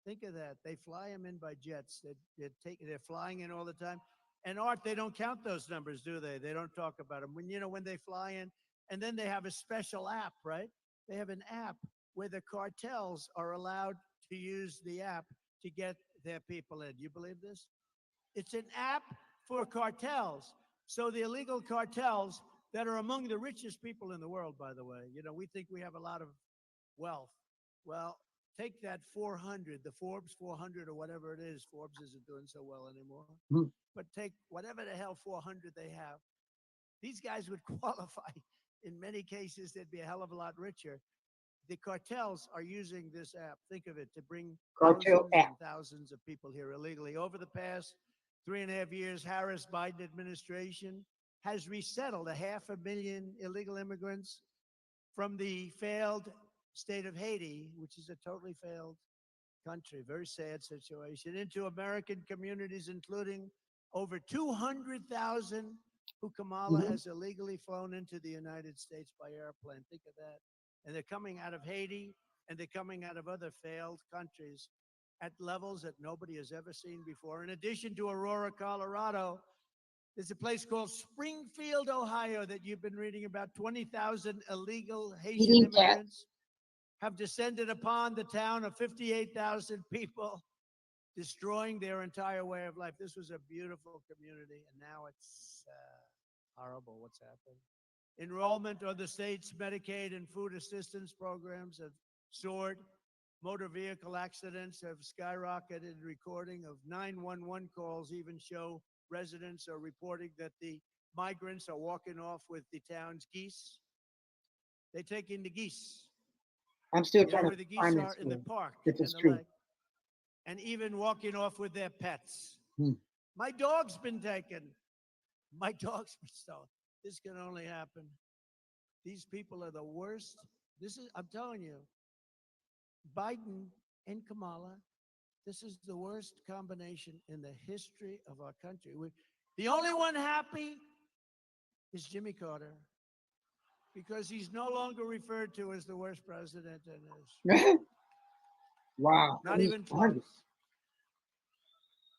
Speaker 1: Think of that. They fly them in by jets. They're flying in all the time. And Art, they don't count those numbers, do they? They don't talk about them. When they fly in, and then they have a special app, right? They have an app where the cartels are allowed to use the app to get their people in. You believe this? It's an app for cartels. So the illegal cartels that are among the richest people in the world, by the way, we think we have a lot of wealth. Well, take that 400, the Forbes 400 or whatever it is. Forbes isn't doing so well anymore. But take whatever the hell 400 they have. These guys would qualify. In many cases, they'd be a hell of a lot richer. The cartels are using this app. Think of it, to bring thousands of people here illegally. Over the past 3.5 years, Harris-Biden administration has resettled 500,000 illegal immigrants from the failed state of Haiti, which is a totally failed country, very sad situation, into American communities, including over 200,000 who Kamala has illegally flown into the United States by airplane. Think of that. And they're coming out of Haiti, and they're coming out of other failed countries at levels that nobody has ever seen before. In addition to Aurora, Colorado, there's a place called Springfield, Ohio, that you've been reading about. 20,000 illegal Haitian immigrants have descended upon the town of 58,000 people, destroying their entire way of life. This was a beautiful community, and now it's horrible what's happened. Enrollment on the state's Medicaid and food assistance programs have soared. Motor vehicle accidents have skyrocketed. Recording of 911 calls even show residents are reporting that the migrants are walking off with the town's geese. They take in the geese.
Speaker 2: I'm still
Speaker 1: You know
Speaker 2: trying
Speaker 1: where
Speaker 2: to
Speaker 1: the geese
Speaker 2: find
Speaker 1: are?
Speaker 2: this
Speaker 1: In the
Speaker 2: one,
Speaker 1: park,
Speaker 2: if
Speaker 1: in
Speaker 2: it's
Speaker 1: the
Speaker 2: true.
Speaker 1: lake. And even walking off with their pets.
Speaker 2: Hmm.
Speaker 1: My dog's been taken. My dog's been stolen. This can only happen. These people are the worst. I'm telling you, Biden and Kamala, this is the worst combination in the history of our country. The only one happy is Jimmy Carter, because he's no longer referred to as the worst president in history.
Speaker 2: Wow.
Speaker 1: Not
Speaker 2: He's
Speaker 1: even close.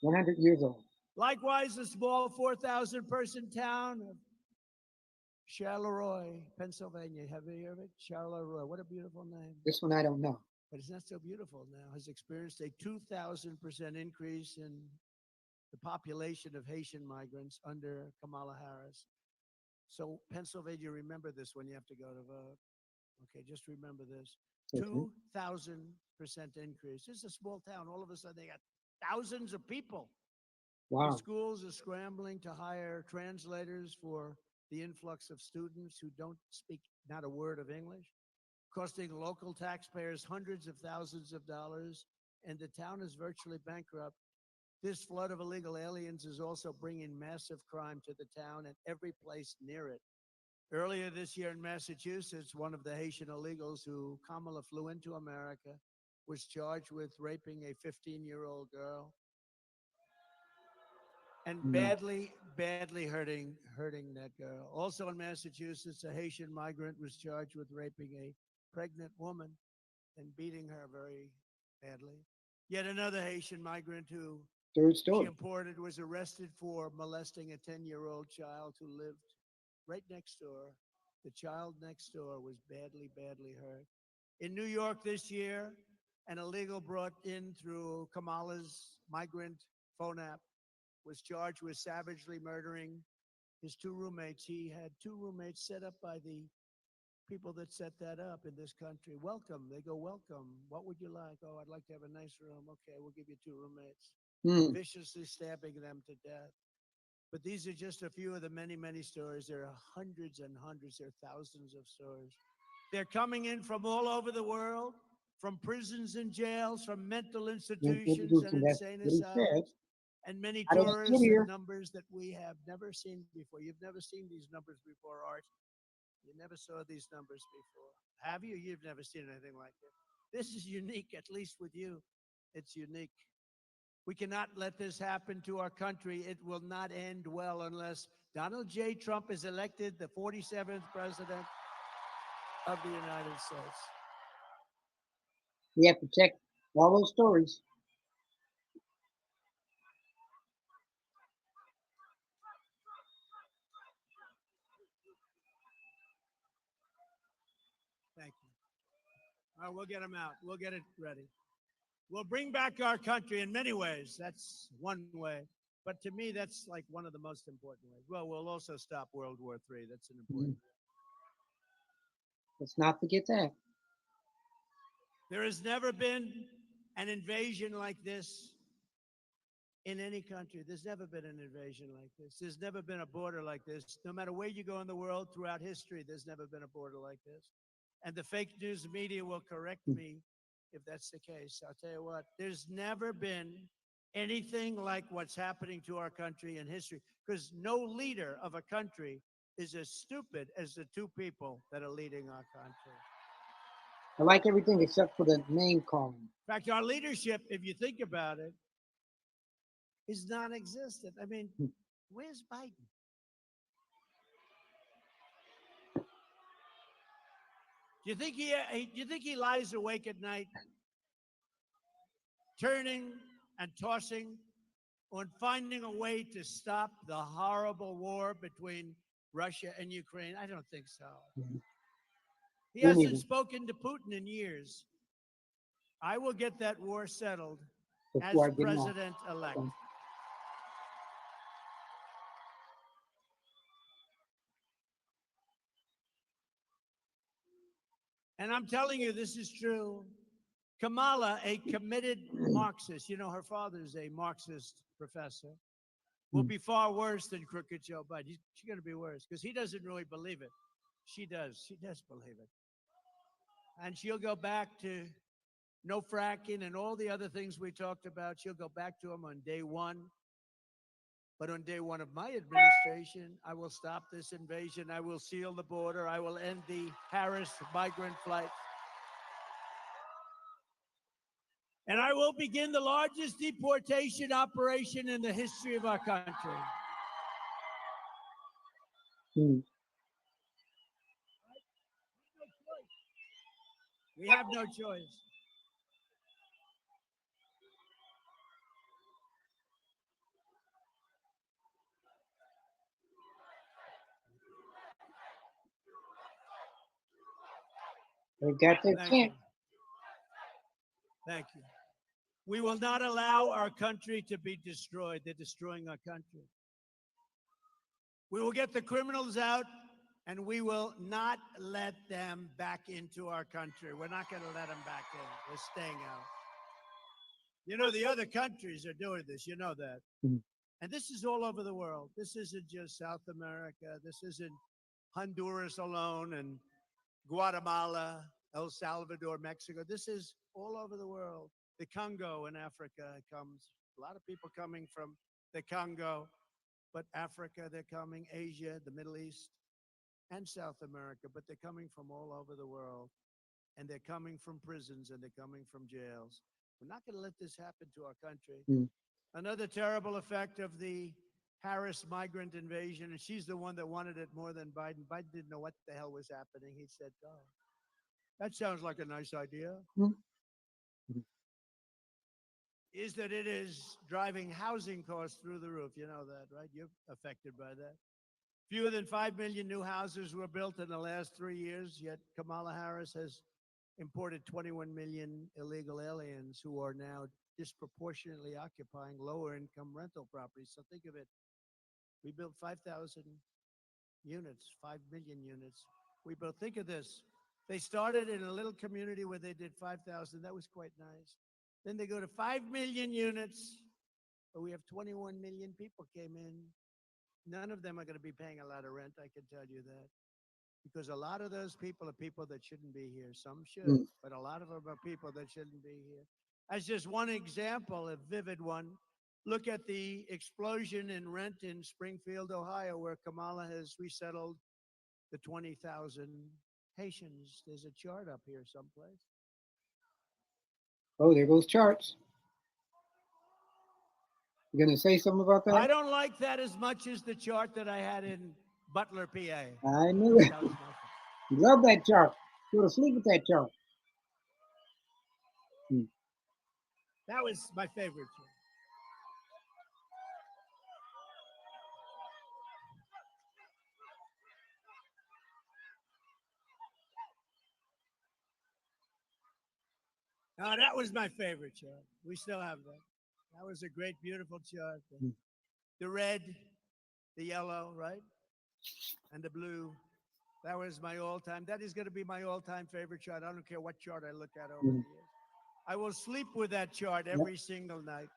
Speaker 2: 100 years old.
Speaker 1: Likewise, the small 4,000 person town of Charleroi, Pennsylvania. Have you heard of it? Charleroi. What a beautiful name.
Speaker 2: This one I don't know.
Speaker 1: But it's not so beautiful now. Has experienced a 2,000% increase in the population of Haitian migrants under Kamala Harris. So Pennsylvania, remember this when you have to go to vote. Okay, just remember this.
Speaker 2: Okay.
Speaker 1: 2,000% increase. This is a small town. All of a sudden, they got thousands of people.
Speaker 2: Wow.
Speaker 1: The schools are scrambling to hire translators for the influx of students who don't speak not a word of English, costing local taxpayers hundreds of thousands of dollars, and the town is virtually bankrupt. This flood of illegal aliens is also bringing massive crime to the town and every place near it. Earlier this year in Massachusetts, one of the Haitian illegals who Kamala flew into America was charged with raping a 15-year-old girl and badly hurting that girl. Also in Massachusetts, a Haitian migrant was charged with raping a pregnant woman and beating her very badly. Yet another Haitian migrant who
Speaker 2: Third
Speaker 1: she
Speaker 2: story.
Speaker 1: imported was arrested for molesting a 10-year-old child who lived right next door. The child next door was badly hurt. In New York this year, an illegal brought in through Kamala's migrant phone app was charged with savagely murdering his two roommates. He had two roommates set up by the people that set that up in this country. Welcome. They go, welcome. What would you like? Oh, I'd like to have a nice room. Okay, we'll give you two roommates. Viciously stabbing them to death. But these are just a few of the many stories. There are hundreds and hundreds. There are thousands of stories. They're coming in from all over the world, from prisons and jails, from mental institutions and insane asylums, and many tourists in numbers that we have never seen before. You've never seen these numbers before, Art. You never saw these numbers before. Have you? You've never seen anything like this. This is unique, at least with you. It's unique. We cannot let this happen to our country. It will not end well unless Donald J. Trump is elected the 47th president of the United States.
Speaker 2: We have to check all those stories.
Speaker 1: Thank you. All right, we'll get them out. We'll get it ready. We'll bring back our country in many ways. That's one way. But to me, that's like one of the most important ways. Well, we'll also stop World War III. That's an important.
Speaker 2: Let's not forget that.
Speaker 1: There has never been an invasion like this in any country. There's never been an invasion like this. There's never been a border like this. No matter where you go in the world throughout history, there's never been a border like this. And the fake news media will correct me if that's the case. I'll tell you what, there's never been anything like what's happening to our country in history, because no leader of a country is as stupid as the two people that are leading our country.
Speaker 2: I like everything except for the name calling.
Speaker 1: In fact, our leadership, if you think about it, is non-existent. I mean, where's Biden? Do you think he lies awake at night, turning and tossing on finding a way to stop the horrible war between Russia and Ukraine? I don't think so. He hasn't spoken to Putin in years. I will get that war settled as president-elect. And I'm telling you, this is true. Kamala, a committed Marxist, you know, her father's a Marxist professor. will be far worse than crooked Joe Biden. She's going to be worse because he doesn't really believe it. She does. She does believe it. And she'll go back to no fracking and all the other things we talked about. She'll go back to them on day one. But on day one of my administration, I will stop this invasion. I will seal the border. I will end the Harris migrant flight. And I will begin the largest deportation operation in the history of our country. We have no choice.
Speaker 2: They got their
Speaker 1: Thank
Speaker 2: chance.
Speaker 1: you. Thank you. We will not allow our country to be destroyed. They're destroying our country. We will get the criminals out, and we will not let them back into our country. We're not going to let them back in. They're staying out. You know, the other countries are doing this. You know that.
Speaker 2: Mhm.
Speaker 1: And this is all over the world. This isn't just South America. This isn't Honduras alone and Guatemala, El Salvador, Mexico. This is all over the world. The Congo in Africa comes. A lot of people coming from the Congo, but Africa, they're coming. Asia, the Middle East, and South America, but they're coming from all over the world. And they're coming from prisons and they're coming from jails. We're not going to let this happen to our country.
Speaker 2: Mm.
Speaker 1: Another terrible effect of the Harris migrant invasion, and she's the one that wanted it more than Biden. Biden didn't know what the hell was happening. He said, "Oh, that sounds like a nice idea."
Speaker 2: Mm.
Speaker 1: Is that it is driving housing costs through the roof. You know that, right? You're affected by that. Fewer than 5 million new houses were built in the last 3 years, yet Kamala Harris has imported 21 million illegal aliens who are now disproportionately occupying lower income rental properties. So think of it. We built 5,000 units, 5 million units. We built, think of this. They started in a little community where they did 5,000. That was quite nice. Then they go to 5 million units, but we have 21 million people came in. None of them are going to be paying a lot of rent, I can tell you that. Because a lot of those people are people that shouldn't be here. Some should, but a lot of them are people that shouldn't be here. As just one example, a vivid one, look at the explosion in rent in Springfield, Ohio, where Kamala has resettled the 20,000 Haitians. There's a chart up here someplace.
Speaker 2: Oh, there goes charts. You gonna say something about
Speaker 1: I
Speaker 2: that?
Speaker 1: don't like that as much as the chart that I had in Butler, PA.
Speaker 2: I knew it.
Speaker 1: That was my
Speaker 2: You love that chart. Go to sleep with that chart.
Speaker 1: That was my favorite chart. No, that was my favorite chart. We still have that. That was a great, beautiful chart. The red, the yellow, right? And the blue. That was my all-time. That is going to be my all-time favorite chart. I don't care what chart I look at over the years. I will sleep with that chart every single night.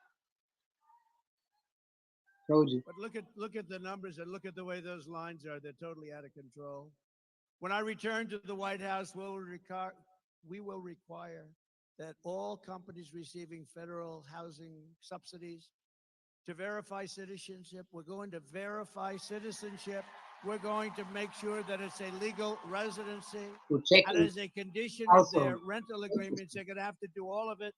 Speaker 2: Told you.
Speaker 1: But look at the numbers and look at the way those lines are. They're totally out of control. When I return to the White House, we will require that all companies receiving federal housing subsidies to verify citizenship. We're going to verify citizenship. We're going to make sure that it's a legal residency.
Speaker 2: We'll check
Speaker 1: And
Speaker 2: it.
Speaker 1: as a condition of
Speaker 2: Also,
Speaker 1: their rental agreements, they're going to have to do all of it.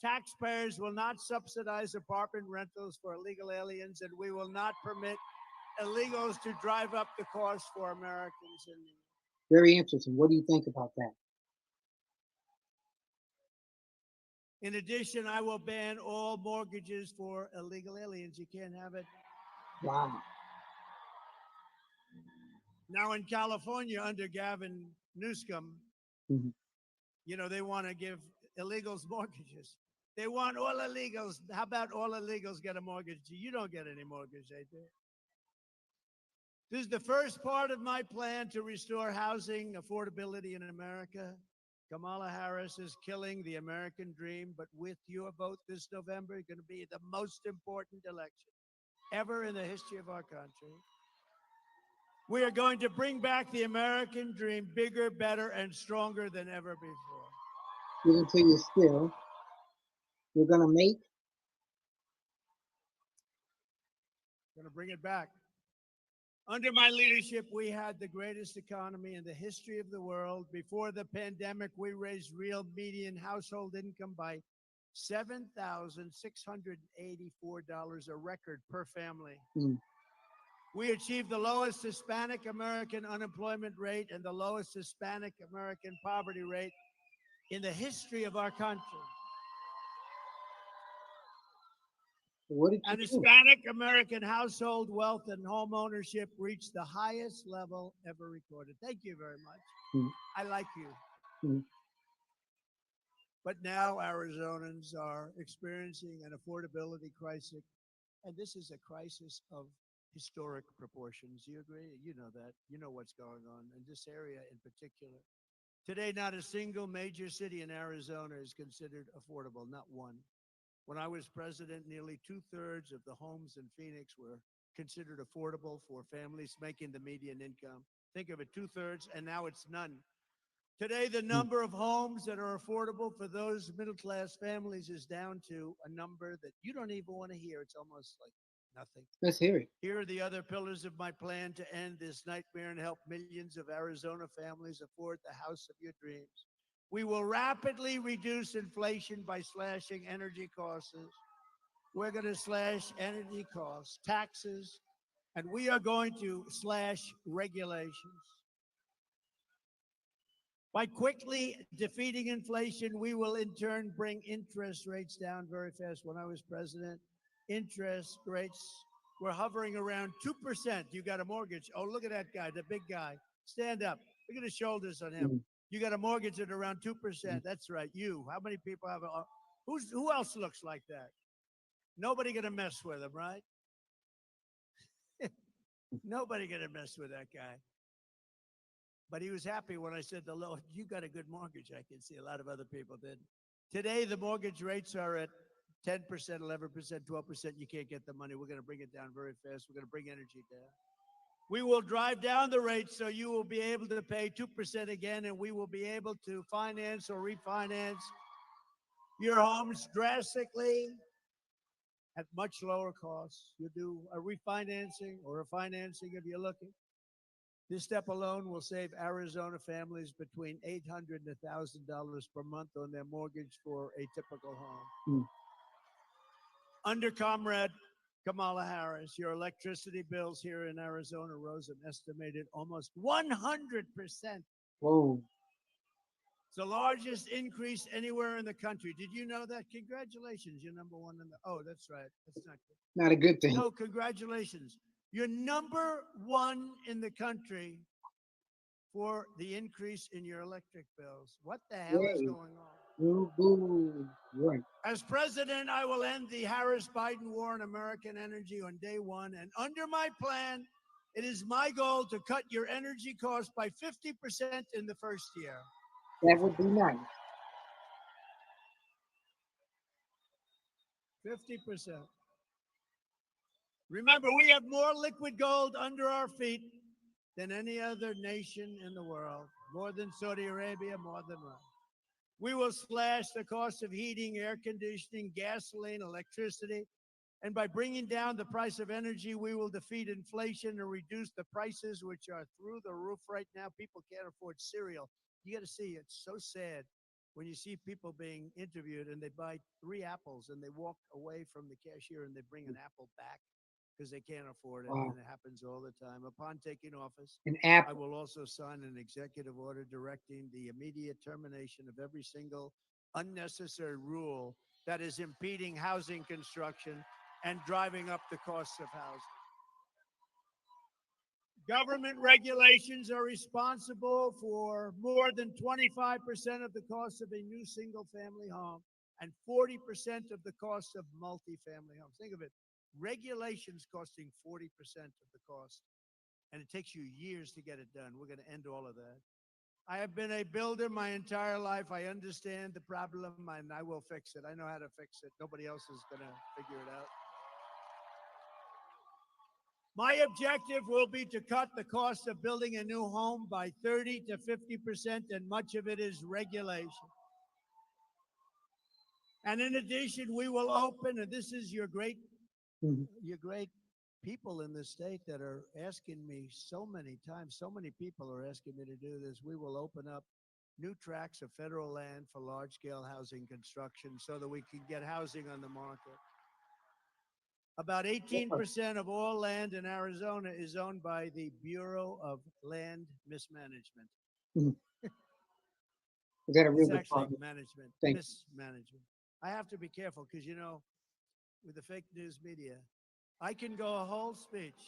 Speaker 1: Taxpayers will not subsidize apartment rentals for illegal aliens, and we will not permit illegals to drive up the cost for Americans.
Speaker 2: very interesting. What do you think about that?
Speaker 1: In addition, I will ban all mortgages for illegal aliens. You can't have it.
Speaker 2: Wow.
Speaker 1: Now in California, under Gavin Newsom,
Speaker 2: Mhm.
Speaker 1: you know, they want to give illegals mortgages. They want all illegals. How about all illegals get a mortgage? You don't get any mortgage, they do. This is the first part of my plan to restore housing affordability in America. Kamala Harris is killing the American dream, but with your vote this November, it's going to be the most important election. ever in the history of our country. We are going to bring back the American dream bigger, better, and stronger than ever before.
Speaker 2: Give it to you still. You're going to make.
Speaker 1: Going to bring it back. Under my leadership, we had the greatest economy in the history of the world. Before the pandemic, we raised real median household income by $7,684, a record per family. We achieved the lowest Hispanic American unemployment rate and the lowest Hispanic American poverty rate in the history of our country.
Speaker 2: What did you
Speaker 1: And
Speaker 2: do?
Speaker 1: Hispanic American household wealth and home ownership reached the highest level ever recorded. Thank you very much. I like you. But now Arizonans are experiencing an affordability crisis, and this is a crisis of historic proportions. You agree? You know that. You know what's going on in this area in particular. Today, not a single major city in Arizona is considered affordable, not one. When I was president, nearly 2/3 of the homes in Phoenix were considered affordable for families making the median income. Think of it, 2/3, and now it's none. Today, the number of homes that are affordable for those middle-class families is down to a number that you don't even want to hear. It's almost like nothing.
Speaker 2: Let's hear it.
Speaker 1: Here are the other pillars of my plan to end this nightmare and help millions of Arizona families afford the house of your dreams. We will rapidly reduce inflation by slashing energy costs. We're going to slash energy costs, taxes, and we are going to slash regulations. By quickly defeating inflation, we will in turn bring interest rates down very fast. When I was president, interest rates were hovering around 2%. You got a mortgage. Oh, look at that guy, the big guy. Stand up. Look at the shoulders on him. You got a mortgage at around 2%. That's right. You. How many people have a who else looks like that? Nobody gonna mess with him, right? Nobody gonna mess with that guy. But he was happy when I said, you got a good mortgage. I can see a lot of other people did. Today, the mortgage rates are at 10%, 11%, 12%. You can't get the money. We're going to bring it down very fast. We're going to bring energy down. We will drive down the rates so you will be able to pay 2% again, and we will be able to finance or refinance your homes drastically at much lower costs. You do a refinancing or a financing if you're looking. This step alone will save Arizona families between $800 and $1,000 per month on their mortgage for a typical home. Under Comrade Kamala Harris, your electricity bills here in Arizona rose an estimated almost 100%.
Speaker 2: Whoa.
Speaker 1: It's the largest increase anywhere in the country. Did you know that? Congratulations. You're number one in the. Oh, that's right. That's not good.
Speaker 2: Not a good thing.
Speaker 1: No, congratulations. You're number one in the country for the increase in your electric bills. What the hell is going on?
Speaker 2: Right.
Speaker 1: As president, I will end the Harris-Biden war on American energy on day one. And under my plan, it is my goal to cut your energy costs by 50% in the first year.
Speaker 2: That would be nice.
Speaker 1: 50%. Remember, we have more liquid gold under our feet than any other nation in the world. More than Saudi Arabia, more than Russia. We will slash the cost of heating, air conditioning, gasoline, electricity. And by bringing down the price of energy, we will defeat inflation and reduce the prices, which are through the roof right now. People can't afford cereal. You got to see, it's so sad when you see people being interviewed and they buy 3 apples and they walk away from the cashier and they bring an apple back because they can't afford it.
Speaker 2: Wow.
Speaker 1: And it happens all the time. Upon taking office,
Speaker 2: An apple.
Speaker 1: I will also sign an executive order directing the immediate termination of every single unnecessary rule that is impeding housing construction and driving up the costs of housing. Government regulations are responsible for more than 25% of the cost of a new single-family home and 40% of the cost of multifamily homes. Think of it. Regulations costing 40% of the cost, and it takes you years to get it done. We're going to end all of that. I have been a builder my entire life. I understand the problem, and I will fix it. I know how to fix it. Nobody else is going to figure it out. My objective will be to cut the cost of building a new home by 30 to 50%, and much of it is regulation. And in addition, we will open, and this is your great people in the state that are asking me so many times, so many people are asking me to do this. We will open up new tracts of federal land for large-scale housing construction so that we can get housing on the market. About 18% of all land in Arizona is owned by the Bureau of Land Mismanagement.
Speaker 2: Mhm. Is that a real
Speaker 1: It's
Speaker 2: good
Speaker 1: actually
Speaker 2: problem?
Speaker 1: management,
Speaker 2: Thank you.
Speaker 1: mismanagement. I have to be careful because, you know, with the fake news media, I can go a whole speech.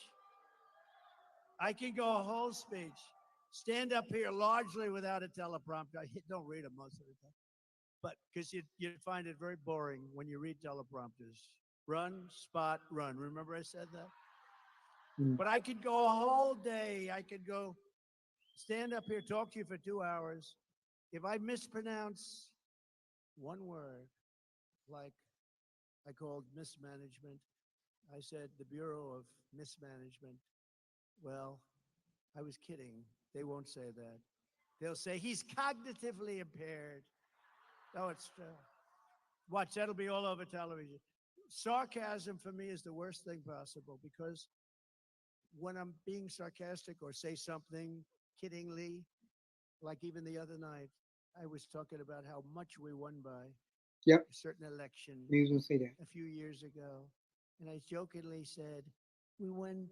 Speaker 1: Stand up here largely without a teleprompter. I don't read them most of the time. But because you find it very boring when you read teleprompters. Run, spot, run. Remember I said that? But I could go a whole day. I could go stand up here, talk to you for 2 hours. If I mispronounce one word, like I called mismanagement, I said the Bureau of Mismanagement. Well, I was kidding. They won't say that. They'll say he's cognitively impaired. Oh, it's watch, that'll be all over television. Sarcasm for me is the worst thing possible because when I'm being sarcastic or say something kiddingly, like even the other night, I was talking about how much we won by
Speaker 2: Yep.
Speaker 1: a certain election
Speaker 2: You usually say that.
Speaker 1: a few years ago. And I jokingly said, they won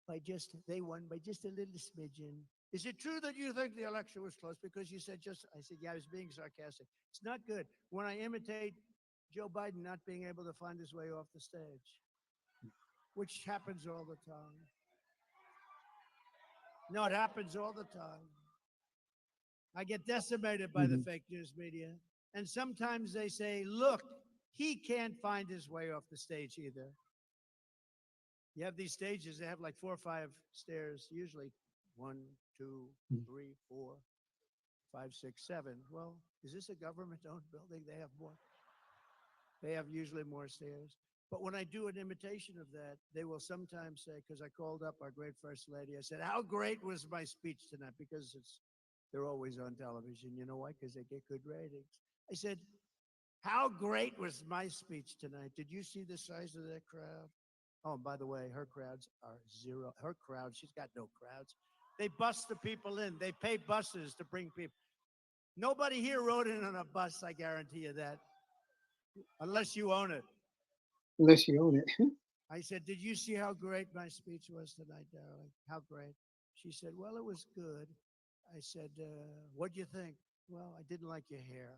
Speaker 1: by just a little smidgen. Is it true that you think the election was close? Because you said I said, yeah, I was being sarcastic. It's not good when I imitate Joe Biden not being able to find his way off the stage, which happens all the time. No, it happens all the time. I get decimated by the fake news media. And sometimes they say, look, he can't find his way off the stage either. You have these stages, they have like 4 or 5 stairs, usually 1, 2, 3, 4, 5, 6, 7. Well, is this a government-owned building? They have more. They have usually more stairs. But when I do an imitation of that, they will sometimes say, because I called up our great First Lady, I said, how great was my speech tonight? Because they're always on television. You know why? Because they get good ratings. I said, how great was my speech tonight? Did you see the size of that crowd? Oh, and by the way, her crowds are zero. Her crowd, she's got no crowds. They bus the people in. They pay buses to bring people. Nobody here rode in on a bus, I guarantee you that. Unless you own it.
Speaker 2: Unless you own it.
Speaker 1: I said, did you see how great my speech was tonight, darling? How great? She said, well, it was good. I said, what'd you think? Well, I didn't like your hair.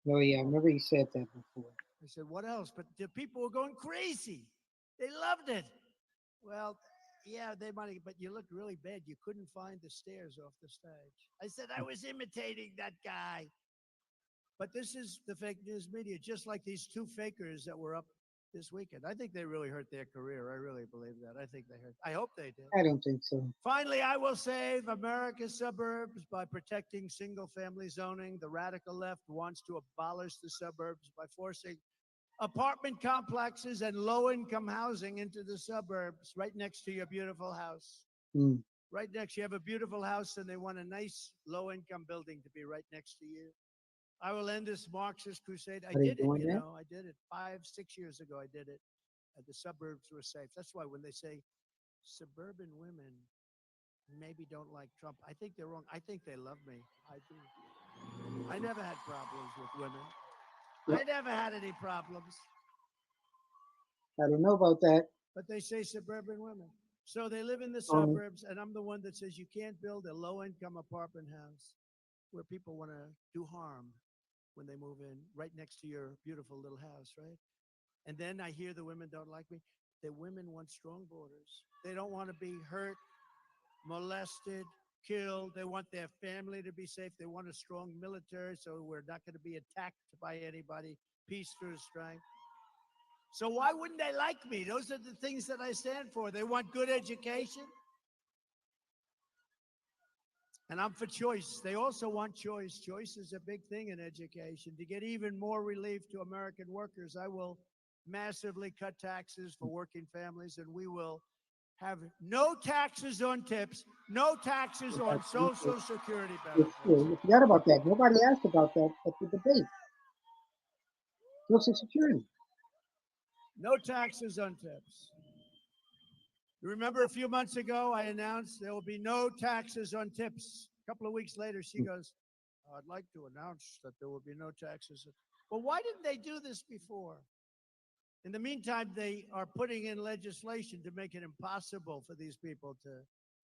Speaker 2: Oh, yeah, I remember you said that before.
Speaker 1: I said, what else? But the people were going crazy. They loved it. Well, yeah, they might, but you looked really bad. You couldn't find the stairs off the stage. I said, I was imitating that guy. But this is the fake news media, just like these 2 fakers that were up this weekend. I think they really hurt their career. I really believe that. I hope they did.
Speaker 2: I don't think so.
Speaker 1: Finally, I will save America's suburbs by protecting single-family zoning. The radical left wants to abolish the suburbs by forcing apartment complexes and low-income housing into the suburbs right next to your beautiful house. Right next, you have a beautiful house and they want a nice low-income building to be right next to you. I will end this Marxist crusade. I did it, you know, I did it 5, 6 years ago. I did it. The suburbs were safe. That's why when they say suburban women maybe don't like Trump, I think they're wrong. I think they love me. I do. I never had problems with women. I never had any problems.
Speaker 2: I don't know about that.
Speaker 1: But they say suburban women. So they live in the suburbs, and I'm the one that says you can't build a low-income apartment house where people want to do harm when they move in, right next to your beautiful little house, right? And then I hear the women don't like me. The women want strong borders. They don't want to be hurt, molested, killed. They want their family to be safe. They want a strong military so we're not going to be attacked by anybody. Peace through strength. So why wouldn't they like me? Those are the things that I stand for. They want good education. And I'm for choice. They also want choice. Choice is a big thing in education. To get even more relief to American workers, I will massively cut taxes for working families, and we will have no taxes on tips, no taxes on Social Security
Speaker 2: It's
Speaker 1: benefits.
Speaker 2: true. You forgot about that. Nobody asked about that at the debate. Social Security.
Speaker 1: No taxes on tips. You remember a few months ago, I announced there will be no taxes on tips. A couple of weeks later, she goes, I'd like to announce that there will be no taxes. Well, why didn't they do this before? In the meantime, they are putting in legislation to make it impossible for these people to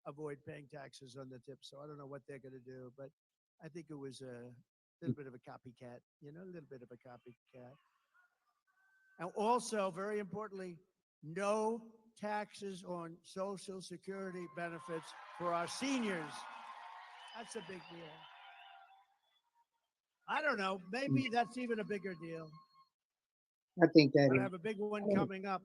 Speaker 1: avoid paying taxes on the tips. So I don't know what they're going to do, but I think it was a little bit of a copycat, a little bit of a copycat. And also, very importantly, no taxes on Social Security benefits for our seniors. That's a big deal. I don't know. Maybe that's even a bigger deal.
Speaker 2: I think that
Speaker 1: But I
Speaker 2: is.
Speaker 1: have a big one coming up.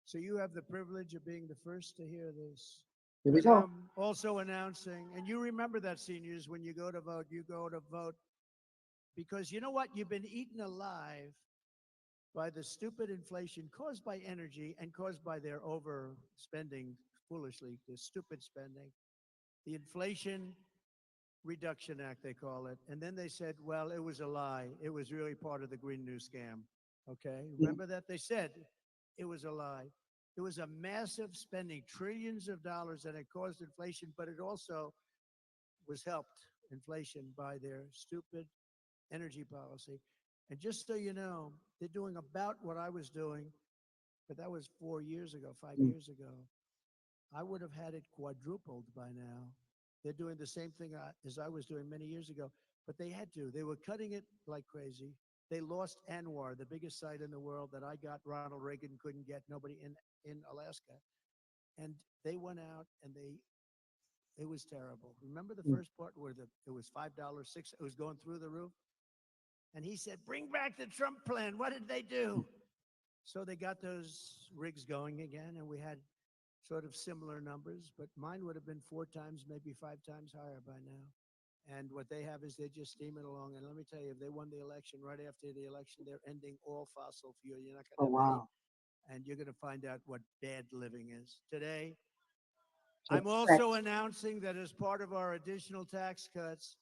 Speaker 1: So you have the privilege of being the first to hear this.
Speaker 2: Here we
Speaker 1: Because
Speaker 2: go.
Speaker 1: I'm also announcing, and you remember that, seniors, when you go to vote, because you know what? You've been eaten alive by the stupid inflation caused by energy and caused by their overspending foolishly, the stupid spending. The Inflation Reduction Act, they call it. And then they said, well, it was a lie. It was really part of the Green New scam. Okay? Remember that? They said it was a lie. It was a massive spending, trillions of dollars, and it caused inflation, but it also was helped inflation by their stupid energy policy. And just so you know, they're doing about what I was doing, but that was 4 years ago, 5 years ago. I would have had it quadrupled by now. They're doing the same thing as I was doing many years ago, but they had to. They were cutting it like crazy. They lost Anwar, the biggest site in the world that I got. Ronald Reagan couldn't get, nobody in Alaska. And they went out and it was terrible. Remember the first part where it was $5, $6, it was going through the roof? And he said, bring back the Trump plan. What did they do? So they got those rigs going again, and we had sort of similar numbers, but mine would have been 4 times, maybe 5 times higher by now. And what they have is they just steam it along. And let me tell you, if they won the election, right after the election, they're ending all fossil fuel. You're not going to have any, and you're going to find out what bad living is. Today, I'm also announcing that as part of our additional tax cuts,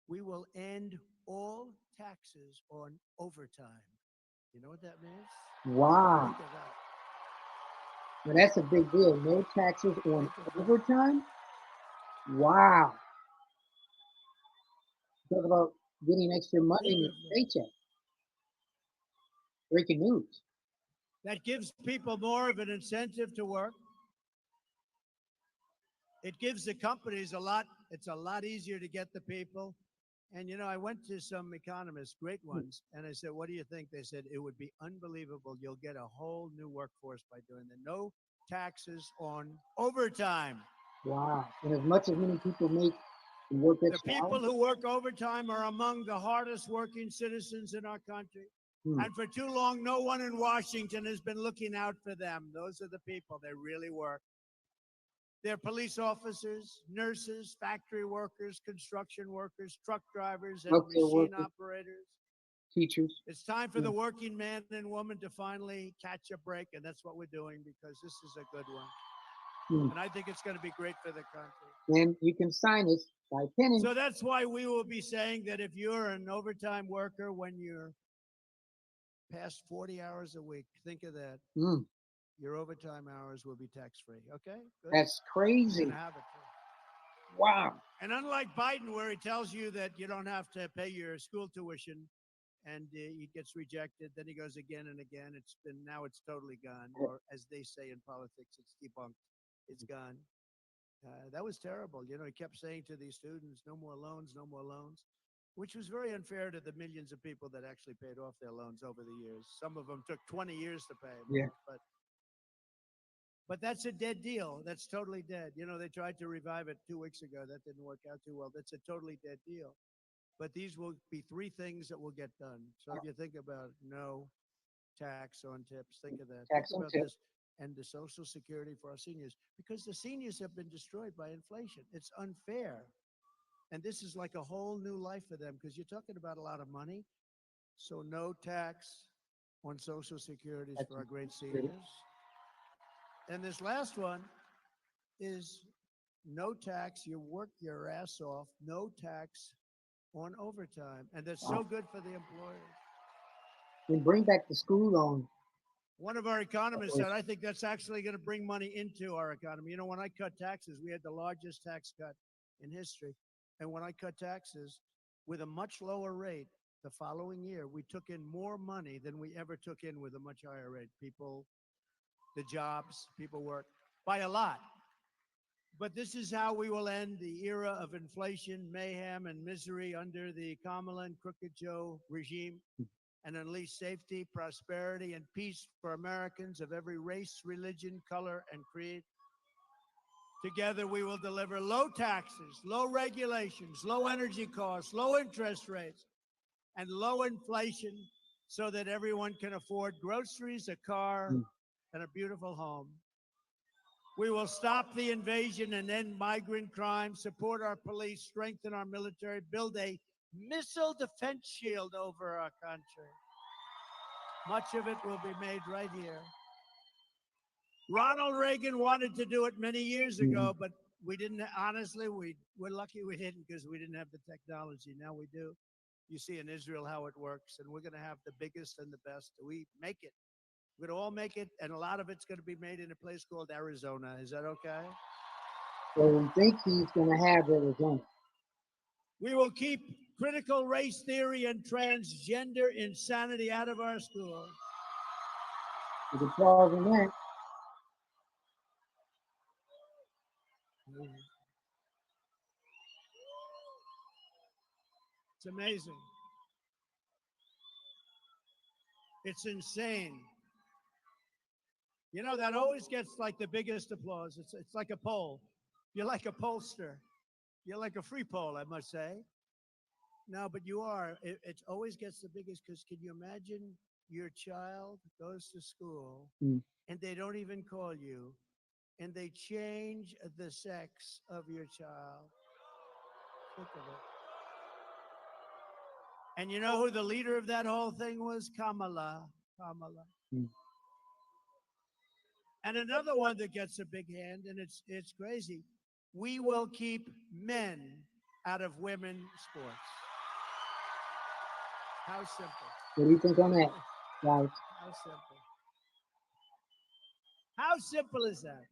Speaker 1: we will end all taxes on overtime. You know what that means?
Speaker 2: Wow.
Speaker 1: Think of that.
Speaker 2: Well, that's a big deal. No taxes on overtime? Wow. Talk about getting extra money in your paycheck. Breaking news.
Speaker 1: That gives people more of an incentive to work. It gives the companies it's a lot easier to get the people. And, I went to some economists, great ones, and I said, what do you think? They said, it would be unbelievable. You'll get a whole new workforce by doing that. No taxes on overtime.
Speaker 2: Wow. And as much as many people make and work
Speaker 1: The
Speaker 2: extra
Speaker 1: people
Speaker 2: hours,
Speaker 1: who work overtime are among the hardest working citizens in our country. And for too long, no one in Washington has been looking out for them. Those are the people that really work. They're police officers, nurses, factory workers, construction workers, truck drivers, and
Speaker 2: healthcare
Speaker 1: machine
Speaker 2: workers,
Speaker 1: operators.
Speaker 2: teachers.
Speaker 1: It's time for the working man and woman to finally catch a break, and that's what we're doing because this is a good one. And I think it's going to be great for the country.
Speaker 2: And you can sign us by penning.
Speaker 1: So that's why we will be saying that if you're an overtime worker, when you're past 40 hours a week, think of that. Your overtime hours will be tax-free. Okay? Good.
Speaker 2: That's crazy.
Speaker 1: You can have it too.
Speaker 2: Wow.
Speaker 1: And unlike Biden, where he tells you that you don't have to pay your school tuition and it gets rejected, then he goes again and again. Now it's totally gone. Or as they say in politics, it's debunked. It's gone. That was terrible. He kept saying to these students, no more loans, no more loans, which was very unfair to the millions of people that actually paid off their loans over the years. Some of them took 20 years to pay.
Speaker 2: Yeah.
Speaker 1: But that's a dead deal. That's totally dead. They tried to revive it 2 weeks ago. That didn't work out too well. That's a totally dead deal. But these will be 3 things that will get done. So if you think about no tax on tips, think of that.
Speaker 2: Tax
Speaker 1: Think
Speaker 2: on
Speaker 1: about
Speaker 2: tips.
Speaker 1: this and the Social Security for our seniors, because the seniors have been destroyed by inflation. It's unfair. And this is like a whole new life for them because you're talking about a lot of money. So no tax on Social Security for our great seniors. And this last one is no tax. You work your ass off, no tax on overtime. And that's so good for the employers.
Speaker 2: Then bring back the school loan.
Speaker 1: One of our economists said, I think that's actually going to bring money into our economy. You know, when I cut taxes, we had the largest tax cut in history. And when I cut taxes with a much lower rate, the following year, we took in more money than we ever took in with a much higher rate. People, the jobs, people work by a lot. But this is how we will end the era of inflation, mayhem, and misery under the Kamala and Crooked Joe regime, and unleash safety, prosperity, and peace for Americans of every race, religion, color, and creed. Together, we will deliver low taxes, low regulations, low energy costs, low interest rates, and low inflation so that everyone can afford groceries, a car, and a beautiful home. We will stop the invasion and end migrant crime, support our police, strengthen our military, build a missile defense shield over our country. Much of it will be made right here. Ronald Reagan wanted to do it many years ago, but we didn't. Honestly, we're lucky we didn't, because we didn't have the technology. Now we do. You see in Israel how it works, and we're going to have the biggest and the best. We make it. We're going to all make it, and a lot of it's going to be made in a place called Arizona. Is that okay?
Speaker 2: So we think he's going to have Arizona.
Speaker 1: We will keep critical race theory and transgender insanity out of our schools.
Speaker 2: You can pause on that.
Speaker 1: It's amazing. It's insane. You know, that always gets like the biggest applause. It's like a poll. You're like a pollster. You're like a free poll, I must say. No, but you are. It always gets the biggest, because can you imagine your child goes to school and they don't even call you, and they change the sex of your child? Think of it. And you know who the leader of that whole thing was? Kamala. And another one that gets a big hand, and it's crazy. We will keep men out of women's sports. How simple.
Speaker 2: What do you think on that, guys?
Speaker 1: How simple. How simple is that?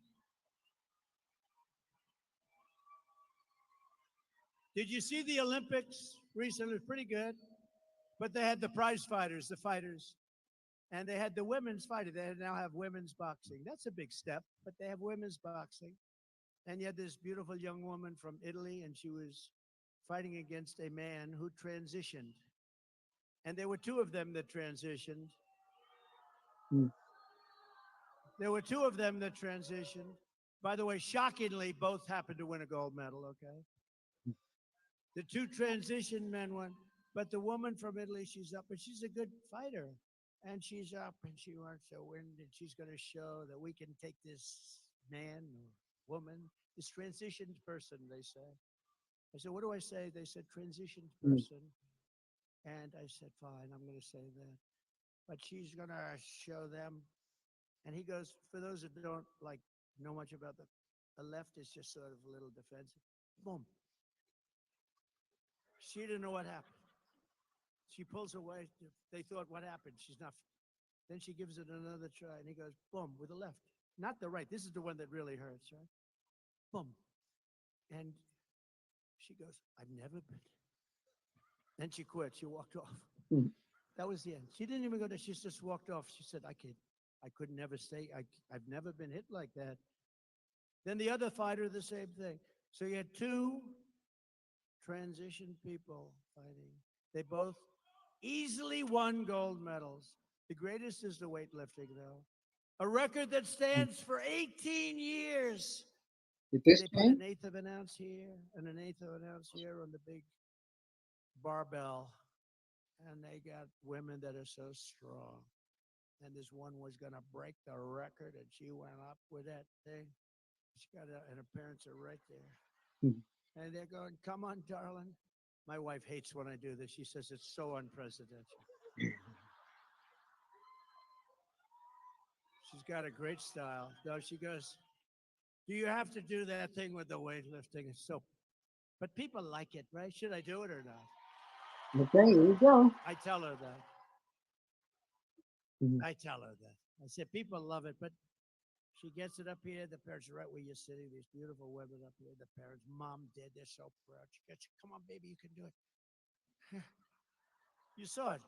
Speaker 1: Did you see the Olympics recently? It was pretty good. But they had the prize fighters, the fighters. And they had the women's fighter. They now have women's boxing. That's a big step, but they have women's boxing. And you had this beautiful young woman from Italy, and she was fighting against a man who transitioned. And there were two of them that transitioned. There were two of them that transitioned. By the way, shockingly, both happened to win a gold medal, okay? The two transition men won, but the woman from Italy, she's up, and she's a good fighter. And she's up, and she wants to win, and she's going to show that we can take this man or woman, this transitioned person, they say. I said, what do I say? They said, transitioned person. And I said, fine, I'm going to say that. But she's going to show them. And he goes, for those that don't know much about the left is just sort of a little defensive. Boom. She didn't know what happened. She pulls away. They thought, what happened? She's not. Then she gives it another try, and he goes, boom, with the left. Not the right. This is the one that really hurts, right? Boom. And she goes, I've never been. Then she quit. She walked off. That was the end. She didn't even go there. She just walked off. She said, I could never stay. I've never been hit like that. Then the other fighter, the same thing. So you had two transition people fighting. They both easily won gold medals. The greatest is the weightlifting, though. A record that stands for 18 years.
Speaker 2: Did this
Speaker 1: They put
Speaker 2: change?
Speaker 1: an eighth of an ounce here and an eighth of an ounce here on the big barbell. And they got women that are so strong. And this one was going to break the record, and she went up with that thing. She got and her parents are right there. And they're going, come on, darling. My wife hates when I do this. She says it's so unprecedented. She's got a great style. No, she goes, do you have to do that thing with the weightlifting? It's so, but people like it, right? Should I do it or not?
Speaker 2: Okay, here we go.
Speaker 1: I tell her that.
Speaker 2: Mhm.
Speaker 1: I tell her that. I said, people love it, but she gets it up here. The parents are right where you're sitting. These beautiful women up here. The parents, mom, dad, they're so proud. She gets, come on, baby, you can do it. You saw it.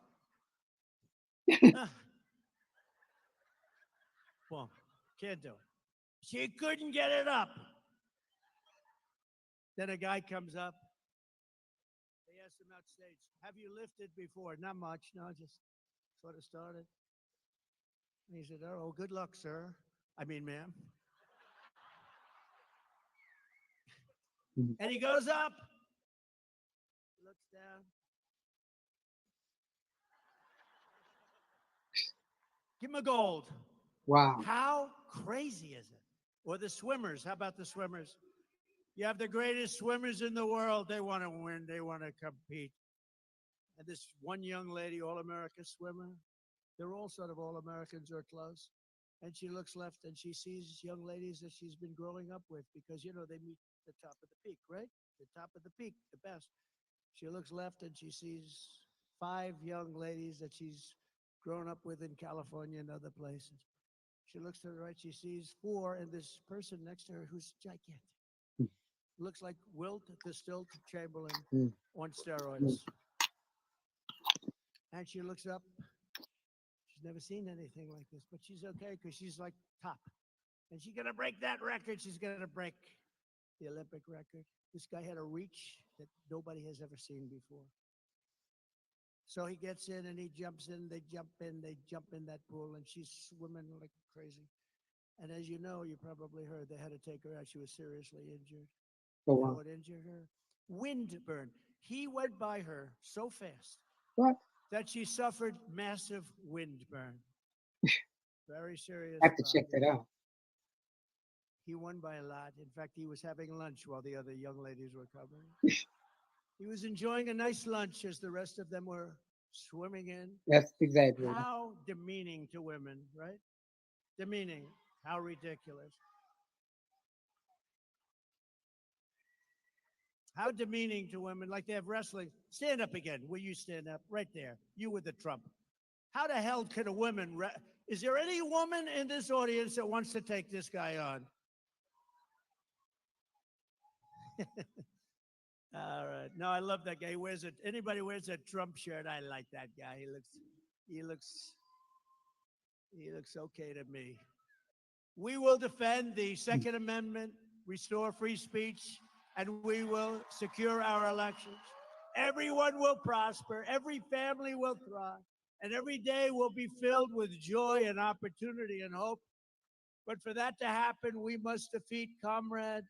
Speaker 1: Well, can't do it. She couldn't get it up. Then a guy comes up. They asked him outstage, have you lifted before? Not much. No, just sort of started. And he said, oh, good luck, sir. I mean, ma'am.
Speaker 2: Mhm.
Speaker 1: And he goes up, looks down. Give him a gold.
Speaker 2: Wow.
Speaker 1: How crazy is it? Or the swimmers. How about the swimmers? You have the greatest swimmers in the world. They want to win. They want to compete. And this one young lady, all-America swimmer, they're all sort of all-Americans or close. And she looks left and she sees young ladies that she's been growing up with because, you know, they meet the top of the peak, right? The top of the peak, the best. She looks left and she sees 5 young ladies that she's grown up with in California and other places. She looks to the right, she sees 4 and this person next to her who's gigantic.
Speaker 2: Mm.
Speaker 1: Looks like Wilt the Stilt Chamberlain
Speaker 2: Mm.
Speaker 1: on steroids. And she looks up. She's never seen anything like this, but she's okay because she's like top. And she's going to break that record. She's going to break the Olympic record. This guy had a reach that nobody has ever seen before. So he gets in and he jumps in, they jump in that pool, and she's swimming like crazy. And as you know, you probably heard they had to take her out. She was seriously injured.
Speaker 2: Oh,
Speaker 1: You know
Speaker 2: wow.
Speaker 1: what injured her? Wind burn. He went by her so fast
Speaker 2: What?
Speaker 1: that she suffered massive wind burn. Very serious
Speaker 2: I have to check
Speaker 1: problem.
Speaker 2: that out.
Speaker 1: He won by a lot. In fact, he was having lunch while the other young ladies were coming. He was enjoying a nice lunch as the rest of them were swimming in.
Speaker 2: That's exaggerated.
Speaker 1: How demeaning to women, right? Demeaning. How ridiculous. How demeaning to women. Like they have wrestling. Stand up again. Will you stand up? Right there. You with the Trump. How the hell could a woman? Is there any woman in this audience that wants to take this guy on? All right. No, I love that guy. He wears it. Anybody wears a Trump shirt, I like that guy. He looks okay to me. We will defend the Second Amendment, restore free speech, and we will secure our elections. Everyone will prosper. Every family will thrive. And every day will be filled with joy and opportunity and hope. But for that to happen, we must defeat Comrade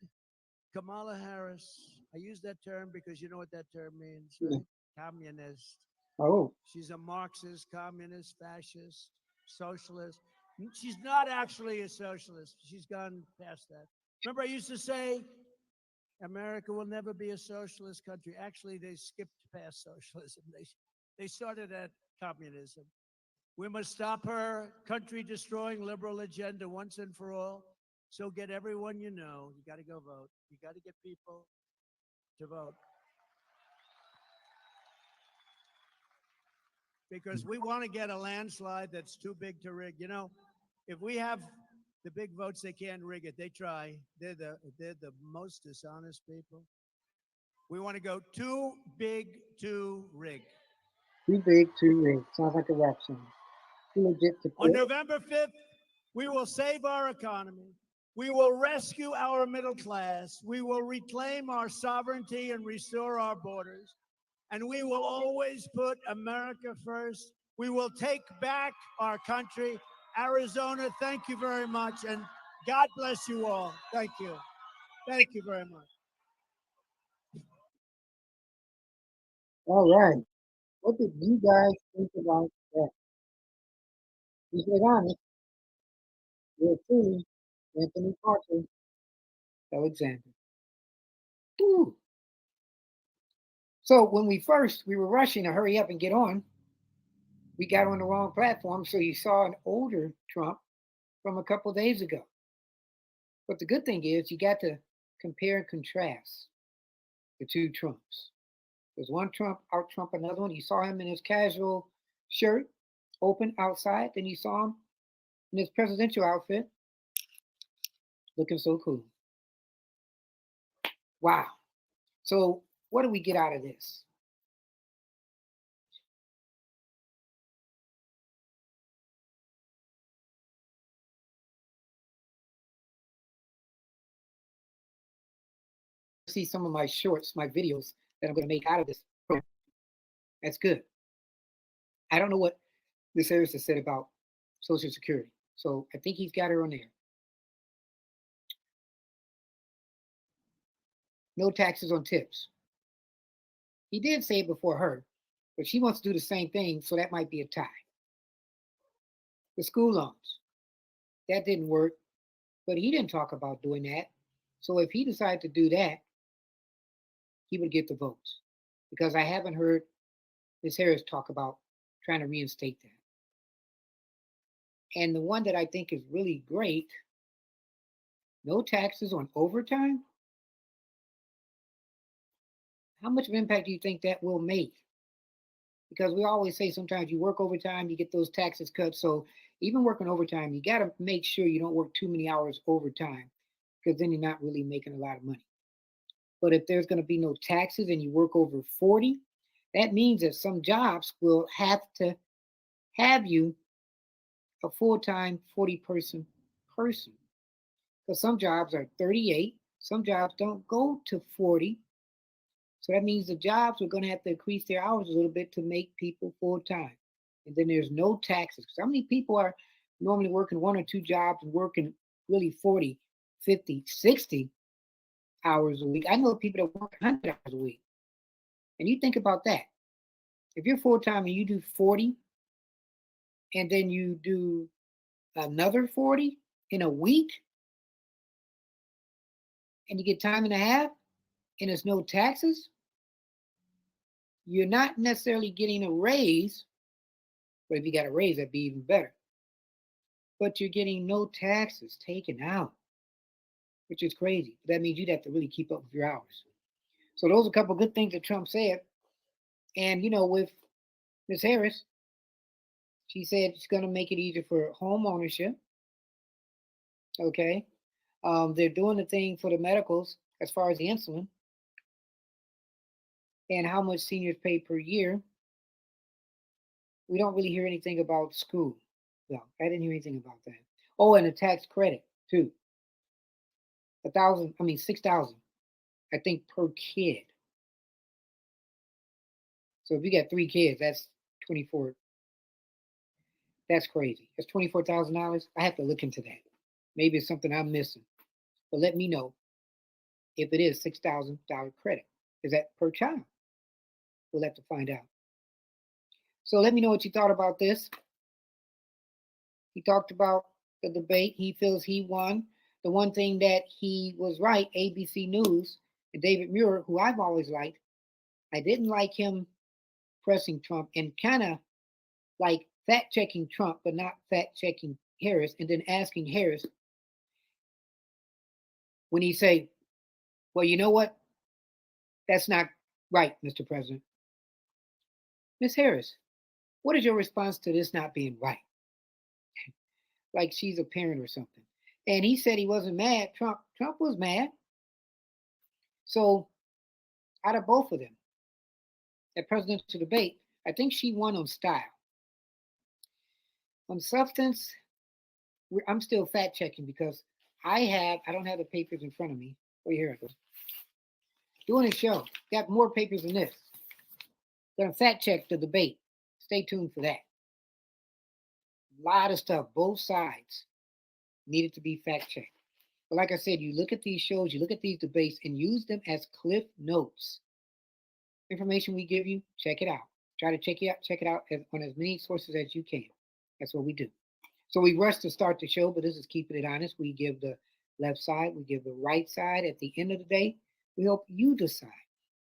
Speaker 1: Kamala Harris. I use that term because you know what that term means, right? Communist.
Speaker 2: Oh,
Speaker 1: She's a Marxist, communist, fascist, socialist. She's not actually a socialist. She's gone past that. Remember, I used to say America will never be a socialist country. Actually, they skipped past socialism. They started at communism. We must stop her country destroying liberal agenda once and for all. So get everyone you know. You got to go vote. You got to get people to vote. Because we want to get a landslide that's too big to rig. You know, if we have the big votes, they can't rig it. They try. They're the most dishonest people. We want to go too big to rig.
Speaker 2: too big, too big. Sounds like a rap song. Too legit to
Speaker 1: On
Speaker 2: quit.
Speaker 1: November 5th, we will save our economy. We will rescue our middle class. We will reclaim our sovereignty and restore our borders. And we will always put America first. We will take back our country. Arizona, thank you very much. And God bless you all. Thank you. Thank you very much.
Speaker 2: All right. What did you guys think about that? Just get honest. You're truly Anthony Parker, Alexander. Ooh. So when we were rushing to hurry up and get on. We got on the wrong platform, so you saw an older Trump from a couple days ago. But the good thing is you got to compare and contrast the two Trumps. There's one Trump out Trump another one. You saw him in his casual shirt, open outside. Then you saw him in his presidential outfit, looking so cool. Wow. So what do we get out of this? See some of my shorts, my videos that I'm going to make out of this program. That's good. I don't know what Ms. Harris has said about Social Security. So I think he's got her on there. No taxes on tips. He did say it before her, but she wants to do the same thing, so that might be a tie. The school loans. That didn't work, but he didn't talk about doing that. So if he decided to do that, he would get the votes. Because I haven't heard Ms. Harris talk about trying to reinstate that. And the one that I think is really great, no taxes on overtime. How much of an impact do you think that will make? Because we always say sometimes you work overtime, you get those taxes cut. So even working overtime, you got to make sure you don't work too many hours overtime, because then you're not really making a lot of money. But if there's going to be no taxes and you work over 40, that means that some jobs will have to have you a full-time 40-person person. Because some jobs are 38, some jobs don't go to 40. So that means the jobs are going to have to increase their hours a little bit to make people full-time. And then there's no taxes. Because how many people are normally working one or two jobs and working really 40, 50, 60 hours a week? I know people that work 100 hours a week. And you think about that. If you're full-time and you do 40, and then you do another 40 in a week, and you get time and a half, and there's no taxes, you're not necessarily getting a raise. But if you got a raise, that'd be even better. But you're getting no taxes taken out, which is crazy. That means you'd have to really keep up with your hours. So those are a couple of good things that Trump said. And, with Ms. Harris, she said it's going to make it easier for home ownership. Okay. They're doing the thing for the medicals as far as the insulin and how much seniors pay per year. We don't really hear anything about school. No, I didn't hear anything about that. Oh, and a tax credit too. 6,000, I think, per kid. So if you got 3 kids, that's 24. That's crazy. That's $24,000. I have to look into that. Maybe it's something I'm missing. But let me know if it is $6,000 credit. Is that per child? We'll have to find out. So let me know what you thought about this. He talked about the debate. He feels he won. The one thing that he was right, ABC News, and David Muir, who I've always liked, I didn't like him pressing Trump and kind of like fact checking Trump, but not fact checking Harris, and then asking Harris when he say, well, you know what? That's not right, Mr. President. Miss Harris, what is your response to this not being right? Like she's a parent or something. And he said he wasn't mad. Trump was mad. So out of both of them, that presidential debate, I think she won on style. On substance, I'm still fact checking because I don't have the papers in front of me. Oh, here it goes. Doing a show. Got more papers than this. Gonna fact check the debate. Stay tuned for that. A lot of stuff, both sides needed to be fact checked. But like I said, you look at these shows, you look at these debates, and use them as cliff notes. Information we give you, check it out. Try to check it out on as many sources as you can. That's what we do. So we rush to start the show, but this is keeping it honest. We give the left side, we give the right side. At the end of the day, we hope you decide.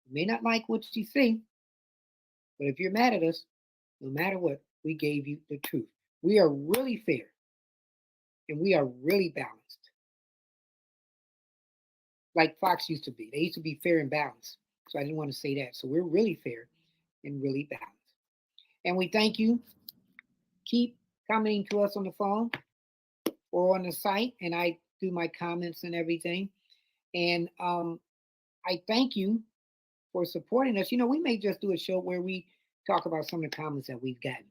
Speaker 2: You may not like what you see, but if you're mad at us, no matter what, we gave you the truth. We are really fair and we are really balanced, like Fox used to be. They used to be fair and balanced. So I didn't want to say that. So we're really fair and really balanced. And we thank you. Keep commenting to us on the phone or on the site, and I do my comments and everything. And I thank you for supporting us. We may just do a show where we talk about some of the comments that we've gotten.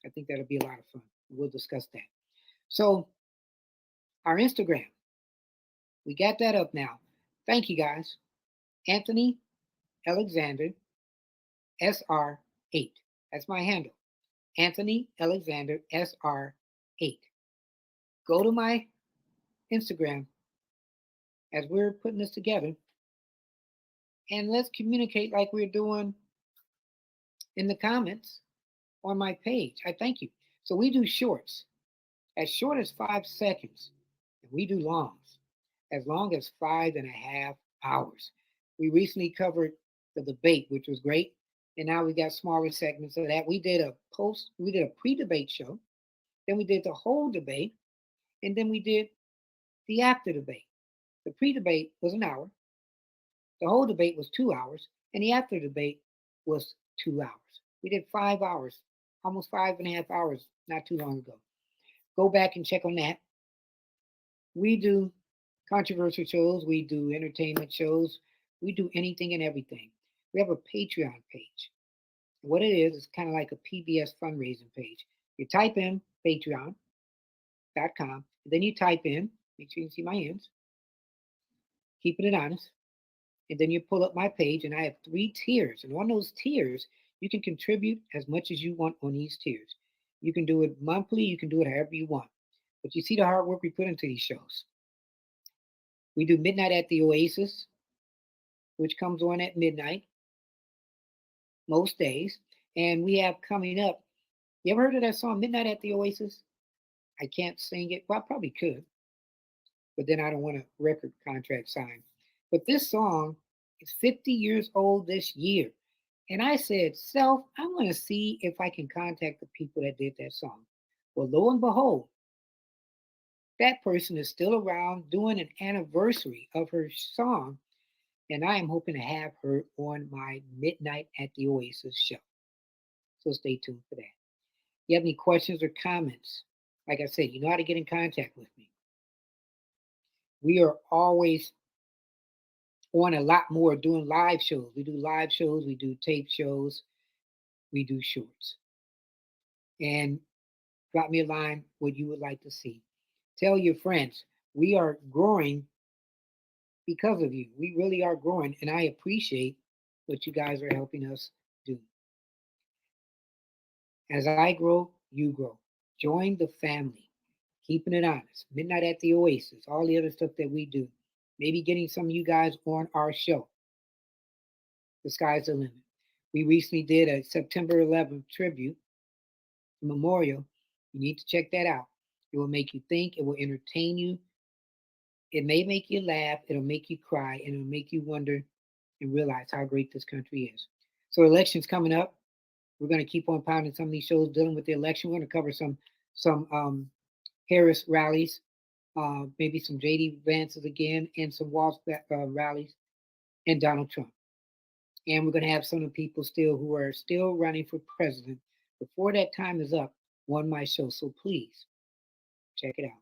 Speaker 2: I think that'll be a lot of fun. We'll discuss that. So our Instagram, we got that up now. Thank you guys. Anthony Alexander SR8. That's my handle. Anthony Alexander SR8. Go to my Instagram as we're putting this together, and let's communicate like we're doing in the comments on my page. I thank you. So we do shorts as short as 5 seconds, and we do longs as long as 5.5 hours. We recently covered the debate, which was great, and now we got smaller segments of that. We did a pre-debate show, then we did the whole debate, and then we did the after debate. The pre-debate was an hour, the whole debate was 2 hours, and the after debate was 2 hours. We did 5 hours, almost 5.5 hours, not too long ago. Go back and check on that. We do controversial shows, we do entertainment shows, we do anything and everything. We have a Patreon page. What it is kind of like a PBS fundraising page. You type in patreon.com, then you type in, make sure you can see my hands, keeping it honest, and then you pull up my page, and I have 3 tiers. And on those tiers, you can contribute as much as you want on these tiers. You can do it monthly, you can do it however you want. But you see the hard work we put into these shows. We do Midnight at the Oasis, which comes on at midnight most days. And we have coming up, you ever heard of that song, Midnight at the Oasis? I can't sing it. Well, I probably could, but then I don't want a record contract signed. But this song is 50 years old this year. And I said, Self, I want to see if I can contact the people that did that song. Well, lo and behold, that person is still around doing an anniversary of her song. And I am hoping to have her on my Midnight at the Oasis show. So stay tuned for that. If you have any questions or comments, like I said, you know how to get in contact with me. We are always on a lot more doing live shows. We do live shows, we do tape shows, we do shorts. And drop me a line what you would like to see. Tell your friends, we are growing because of you. We really are growing, and I appreciate what you guys are helping us do. As I grow, you grow. Join the family. Keeping it honest. Midnight at the Oasis, all the other stuff that we do. Maybe getting some of you guys on our show. The sky's the limit. We recently did a September 11th tribute memorial. You need to check that out. It will make you think, it will entertain you. It may make you laugh, it'll make you cry, and it'll make you wonder and realize how great this country is. So elections coming up. We're going to keep on pounding some of these shows dealing with the election. We're going to cover some Harris rallies, maybe some JD Vances again, and some Walz rallies, and Donald Trump. And we're going to have some of the people still who are still running for president before that time is up on my show. So please check it out.